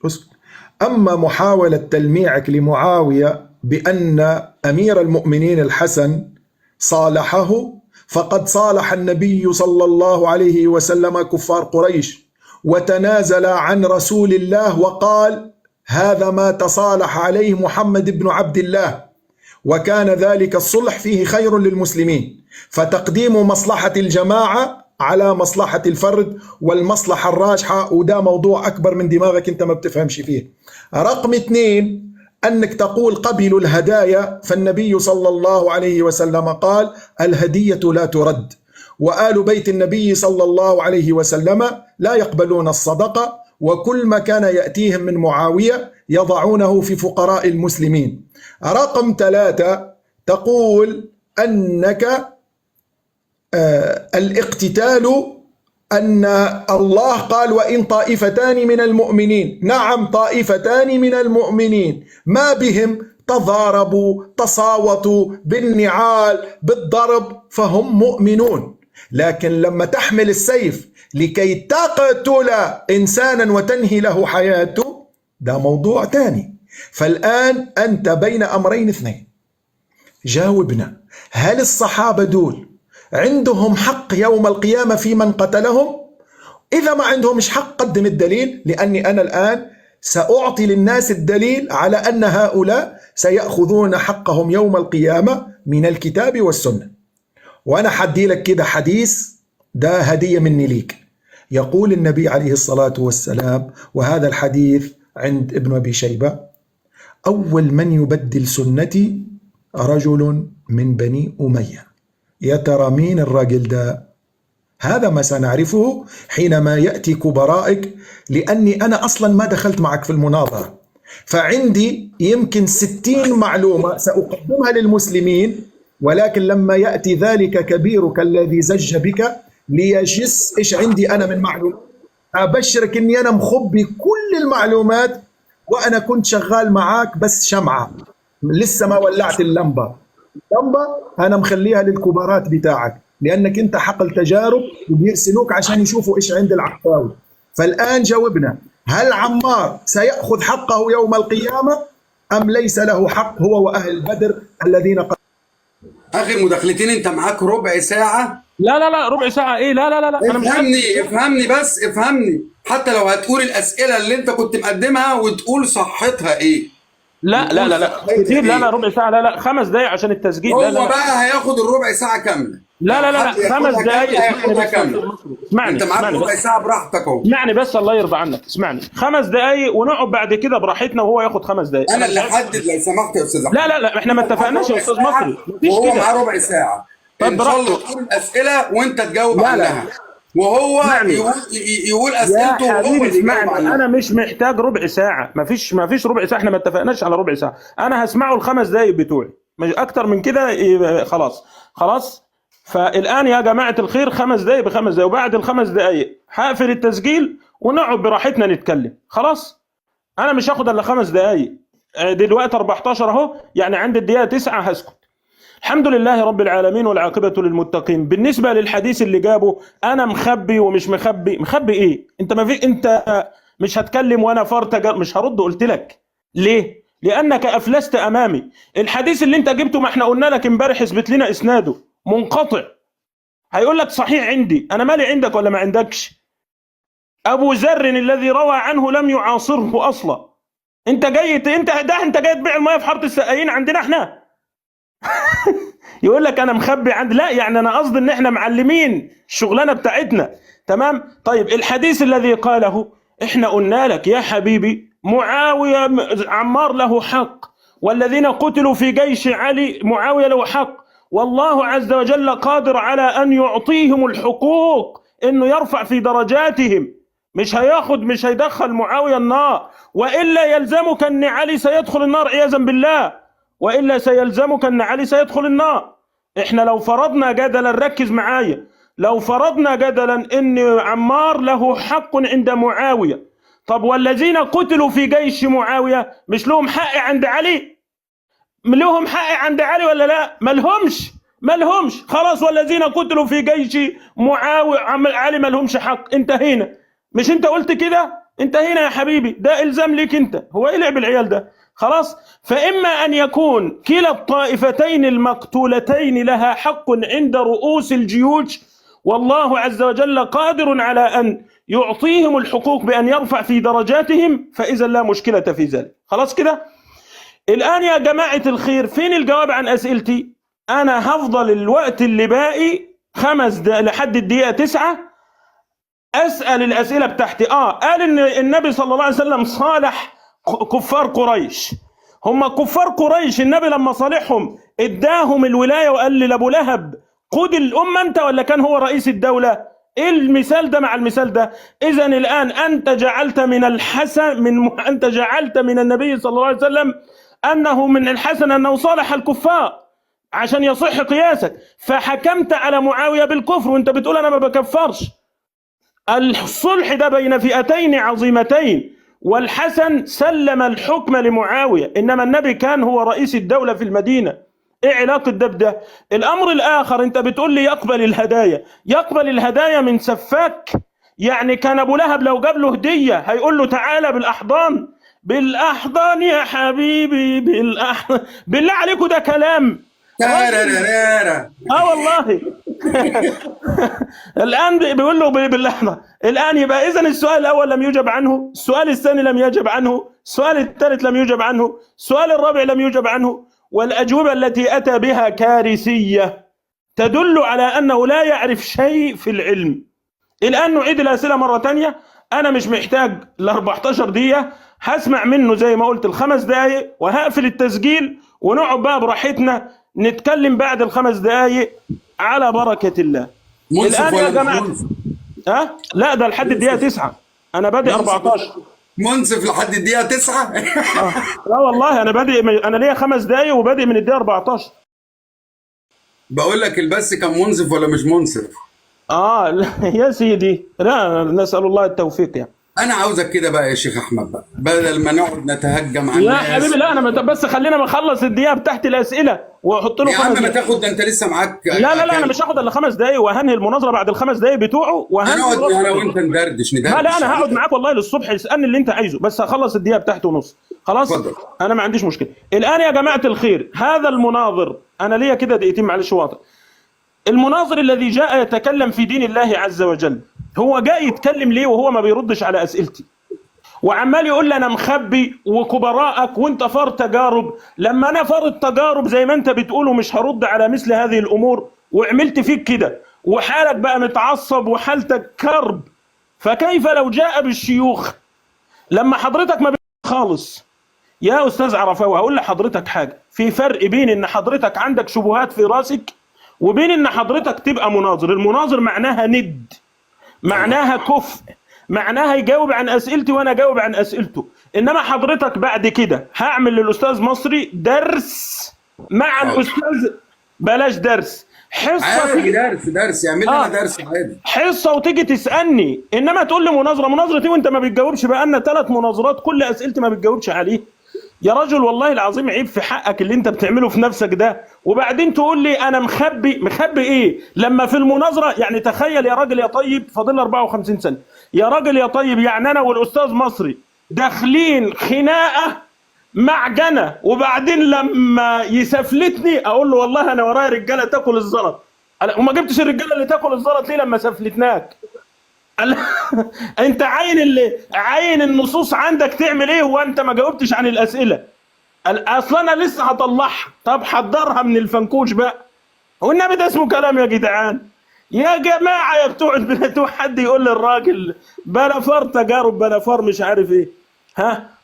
اسكت. أما محاولة تلميعك لمعاوية بأن أمير المؤمنين الحسن صالحه، فقد صالح النبي صلى الله عليه وسلم كفار قريش وتنازل عن رسول الله وقال هذا ما تصالح عليه محمد بن عبد الله، وكان ذلك الصلح فيه خير للمسلمين. فتقديم مصلحة الجماعة على مصلحة الفرد والمصلحة الراجحة، وده موضوع أكبر من دماغك أنت ما بتفهمش فيه. رقم 2، أنك تقول قبلوا الهدايا، فالنبي صلى الله عليه وسلم قال الهدية لا ترد، وآل بيت النبي صلى الله عليه وسلم لا يقبلون الصدقة، وكل ما كان يأتيهم من معاوية يضعونه في فقراء المسلمين. رقم 3، تقول أنك الاقتتال أن الله قال وإن طائفتان من المؤمنين، نعم طائفتان من المؤمنين، ما بهم تضاربوا تصاوتوا بالنعال بالضرب فهم مؤمنون، لكن لما تحمل السيف لكي تقتل إنسانا وتنهي له حياته ده موضوع تاني. فالآن أنت بين أمرين اثنين، جاوبنا، هل الصحابة دول عندهم حق يوم القيامة في من قتلهم؟ إذا ما عندهم حق قدم الدليل، لأني أنا الآن سأعطي للناس الدليل على أن هؤلاء سيأخذون حقهم يوم القيامة من الكتاب والسنة. وأنا حدي لك كده حديث، ده هدية مني ليك. يقول النبي عليه الصلاة والسلام، وهذا الحديث عند ابن أبي شيبة: أول من يبدل سنتي رجل من بني أمية. يا ترى مين الراجل ده؟ هذا ما سنعرفه حينما يأتي كبرائك، لأني أنا أصلا ما دخلت معك في المناظرة، فعندي يمكن 60 معلومة سأقدمها للمسلمين، ولكن لما يأتي ذلك كبيرك الذي زج بك ليجس إيش عندي أنا من معلومات، أبشرك أني أنا مخبي كل المعلومات، وأنا كنت شغال معاك بس شمعة، لسه ما ولعت اللمبة أنا مخليها للكبارات بتاعك، لأنك أنت حقل تجارب وبيرسلوك عشان يشوفوا إيش عند العقاوي. فالآن جاوبنا، هل عمار سيأخذ حقه يوم القيامة أم ليس له حق هو وأهل بدر الذين اخر مداخلتين، انت معاك ربع ساعه. لا ربع ساعة ايه؟ لا انا مش افهمني بس افهمني، حتى لو هتقول الاسئله اللي انت كنت مقدمها وتقول صحتها ايه. لا كتير. لا ربع ساعة، لا 5 دقايق عشان التسجيل. هو لا بقى هياخد الربع ساعه كامله. لا 5 دقايق. اسمعني انت معاك ربع ساعه براحتك اهو. اسمعني بس، الله يرضى عنك، اسمعني 5 دقايق ونقعد بعد كده براحتنا وهو ياخد 5 دقايق. انا اللي احدد لو سمحت يا استاذ احمد. لا احنا ما اتفقناش يا استاذ مصري، مفيش وهو كده. معاه ربع ساعه ان شاء الله تقول الاسئله وانت تجاوب لا عنها، وهو يقول اسئلته يا وهو حبيبي اللي يجاوب اسمعني، عنها. انا مش محتاج ربع ساعه، مفيش ربع ساعه، احنا ما اتفقناش على ربع ساعه، انا هسمعه ال5 دقايق بتوعي، مش اكتر من كده. خلاص. فالان يا جماعه الخير 5 دقايق ب5 دقايق، وبعد ال5 دقايق هقفل التسجيل ونقعد براحتنا نتكلم. خلاص، انا مش هاخد الا 5 دقايق. دلوقتي 14 اهو، يعني عند الدقيقه 9 هسكت. الحمد لله رب العالمين والعاقبة للمتقين. بالنسبة للحديث اللي جابه، أنا مخبي ومش مخبي إيه؟ أنت مش هتكلم وأنا مش هرد. قلت لك ليه؟ لأنك أفلست أمامي. الحديث اللي أنت جبته، ما إحنا قلنا لك امبارح اثبت لنا إسناده منقطع. هيقول لك صحيح عندي، أنا مالي عندك ولا ما عندكش؟ أبو ذر الذي روى عنه لم يعاصره أصلا. أنت جاي تبيع المياه في حارة السقايين عندنا إحنا؟ يقول لك انا مخبي لا، يعني انا قصدي ان احنا معلمين الشغلانه بتاعتنا. تمام. طيب الحديث الذي قاله، احنا قلنا لك يا حبيبي معاويه عمار له حق، والذين قتلوا في جيش علي معاويه له حق، والله عز وجل قادر على ان يعطيهم الحقوق، انه يرفع في درجاتهم، مش هيدخل معاويه النار، والا يلزمك ان علي سيدخل النار عياذا بالله، وإلا سيلزمك أن علي سيدخل النار. إحنا لو فرضنا جدلا، ركز معايا، لو فرضنا جدلا أن عمار له حق عند معاوية، طب والذين قتلوا في جيش معاوية مش لهم حق عند علي؟ لهم حق عند علي ولا لا؟ ملهمش. خلاص، والذين قتلوا في جيش معاوية علي ملهمش حق. انتهينا. مش انت قلت كده؟ انتهينا يا حبيبي، ده إلزام ليك انت. هو ايه لعب العيال ده؟ خلاص. فإما أن يكون كلا الطائفتين المقتولتين لها حق عند رؤوس الجيوش، والله عز وجل قادر على أن يعطيهم الحقوق بأن يرفع في درجاتهم، فإذا لا مشكلة في ذلك. خلاص كده. الآن يا جماعة الخير، فين الجواب عن أسئلتي؟ أنا هفضل الوقت اللي باقي 5 دقائق لحد الدقيقة 9 أسأل الأسئلة بتاعتي. قال إن النبي صلى الله عليه وسلم صالح كفار قريش. هم كفار قريش، النبي لما صالحهم اداهم الولاية وقال لأبو لهب قود الأمة أنت، ولا كان هو رئيس الدولة؟ إيه المثال ده مع المثال ده؟ إذا الآن أنت جعلت من النبي صلى الله عليه وسلم أنه من الحسن أنه صالح الكفار عشان يصح قياسك، فحكمت على معاوية بالكفر، وأنت بتقول أنا ما بكفرش. الصلح ده بين فئتين عظيمتين، والحسن سلم الحكم لمعاوية، إنما النبي كان هو رئيس الدولة في المدينة. إيه علاقة ده بده؟ الأمر الآخر، أنت بتقول لي يقبل الهدايا، يقبل الهدايا من سفاك؟ يعني كان أبو لهب لو جاب له هدية هيقول له تعالى بالأحضان، بالأحضان يا حبيبي بالأحضان. بالله عليكم ده كلام رجل؟ والله. الآن بيقول له باللحظة. الآن يبقى إذن السؤال الأول لم يجب عنه، السؤال الثاني لم يجب عنه، السؤال الثالث لم يجب عنه، السؤال الرابع لم يجب عنه، والأجوبة التي أتى بها كارثية تدل على أنه لا يعرف شيء في العلم. الآن نعيد الأسئلة مرة تانية. أنا مش محتاج ل 14 دقيقة، هسمع منه زي ما قلت ال5 دقايق وهقفل التسجيل ونقعد بقى براحتنا نتكلم بعد ال5 دقايق على بركة الله. الآن يا جماعة لا ده لحد الدقيقة 9، أنا بادئ 14. منصف لحد الدقيقة 9؟ لا والله أنا بادئ، أنا ليا 5 دقايق وبادئ من الدقيقة 14. بقول لك البث كان منصف ولا مش منصف؟ لا يا سيدي، لا نسأل الله التوفيق يعني. انا عاوزك كده بقى يا شيخ احمد بقى، بدل ما نقعد نتهجم على يا الناس. حبيبي لا، انا بس خلينا ما اخلص الدقيقه بتاعت الاسئله واحط له يا عم ما تاخد، ده انت لسه معاك. لا انا مش هاخد الا 5 دقايق وهنهي المناظره بعد ال5 دقايق بتوعه هنقعد انا وانت ندردش. لا انا هقعد معاك والله للصبح، اسالني اللي انت عايزه، بس هخلص الدقيقه بتاعته ونص خلاص. اتفضل. انا ما عنديش مشكله. الان يا جماعه الخير، هذا المناظر انا ليا كده دقيقتين معلش واضح. المناظر الذي جاء يتكلم في دين الله عز وجل، هو جاء يتكلم ليه وهو ما بيردش على اسئلتي، وعمال يقول لي انا مخبي وكبراءك وانت فار تجارب. لما انا فار التجارب زي ما انت بتقول ومش هرد على مثل هذه الامور، وعملت فيك كده وحالك بقى متعصب وحالتك كرب، فكيف لو جاء بالشيوخ لما حضرتك ما خالص؟ يا استاذ عرفاوي هقول لحضرتك حاجه، في فرق بين ان حضرتك عندك شبهات في راسك وبين ان حضرتك تبقى مناظر. المناظر معناها ند، معناها كفء، معناها يجاوب عن اسئلتي وانا اجاوب عن اسئلته. انما حضرتك بعد كده هعمل للاستاذ مصري درس مع الاستاذ، بلاش درس، حصه عادي. درس يعمل لنا درس عادي، حصه وتيجي تسالني. انما تقول لي مناظره وانت ما بتجاوبش، بقى لنا 3 مناظرات كل اسئلتي ما بتجاوبش عليه. يا رجل والله العظيم عيب في حقك اللي انت بتعمله في نفسك ده. وبعدين تقول لي انا مخبي ايه لما في المناظره؟ يعني تخيل يا راجل يا طيب، فاضل 54 سنه يا راجل يا طيب، يعني انا والاستاذ مصري داخلين خناقه معجنه، وبعدين لما يسفلتني اقول له والله انا ورايا رجاله تاكل الزلط، وما جبتش الرجاله اللي تاكل الزلط ليه لما سفلتناك؟ انت عين النصوص عندك تعمل ايه وانت ما جاوبتش عن الاسئله؟ اصلا انا لسه هطلعها. طب حضرها من الفنكوش بقى، والنبي ده اسمه كلام يا جدعان؟ يا جماعه يا بتوع البلاد، حد يقول للراجل بلا فار تجارب بلا فار مش عارف ايه.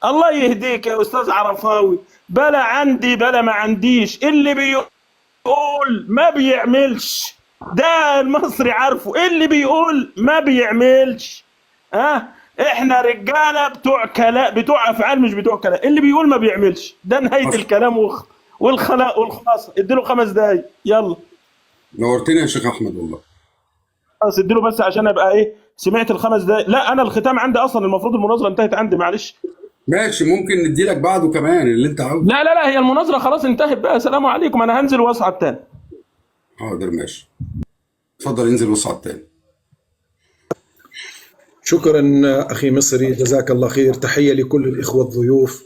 الله يهديك يا استاذ عرفاوي، بلا عندي بلا ما عنديش، اللي بيقول ما بيعملش، ده المصري عارفه، اللي بيقول ما بيعملش. احنا رجاله بتوع كلام، بتوع افعال مش بتوع كلام. اللي بيقول ما بيعملش، ده نهايه الكلام والخلاصه. اديله 5 دقايق يلا. نورتني يا شيخ احمد والله. خلاص اديله بس عشان ابقى سمعت ال5 دقايق. لا انا الختام عندي اصلا، المفروض المناظره انتهت عندي، معلش. ماشي، ممكن ندي لك بعده كمان اللي انت عاوزه. لا هي المناظره خلاص انتهت بقى، سلام عليكم، انا هنزل واصعد تاني. حاضر ماشي، اتفضل انزل واصعد تاني. شكرا أخي مصري، جزاك الله خير. تحية لكل الإخوة الضيوف.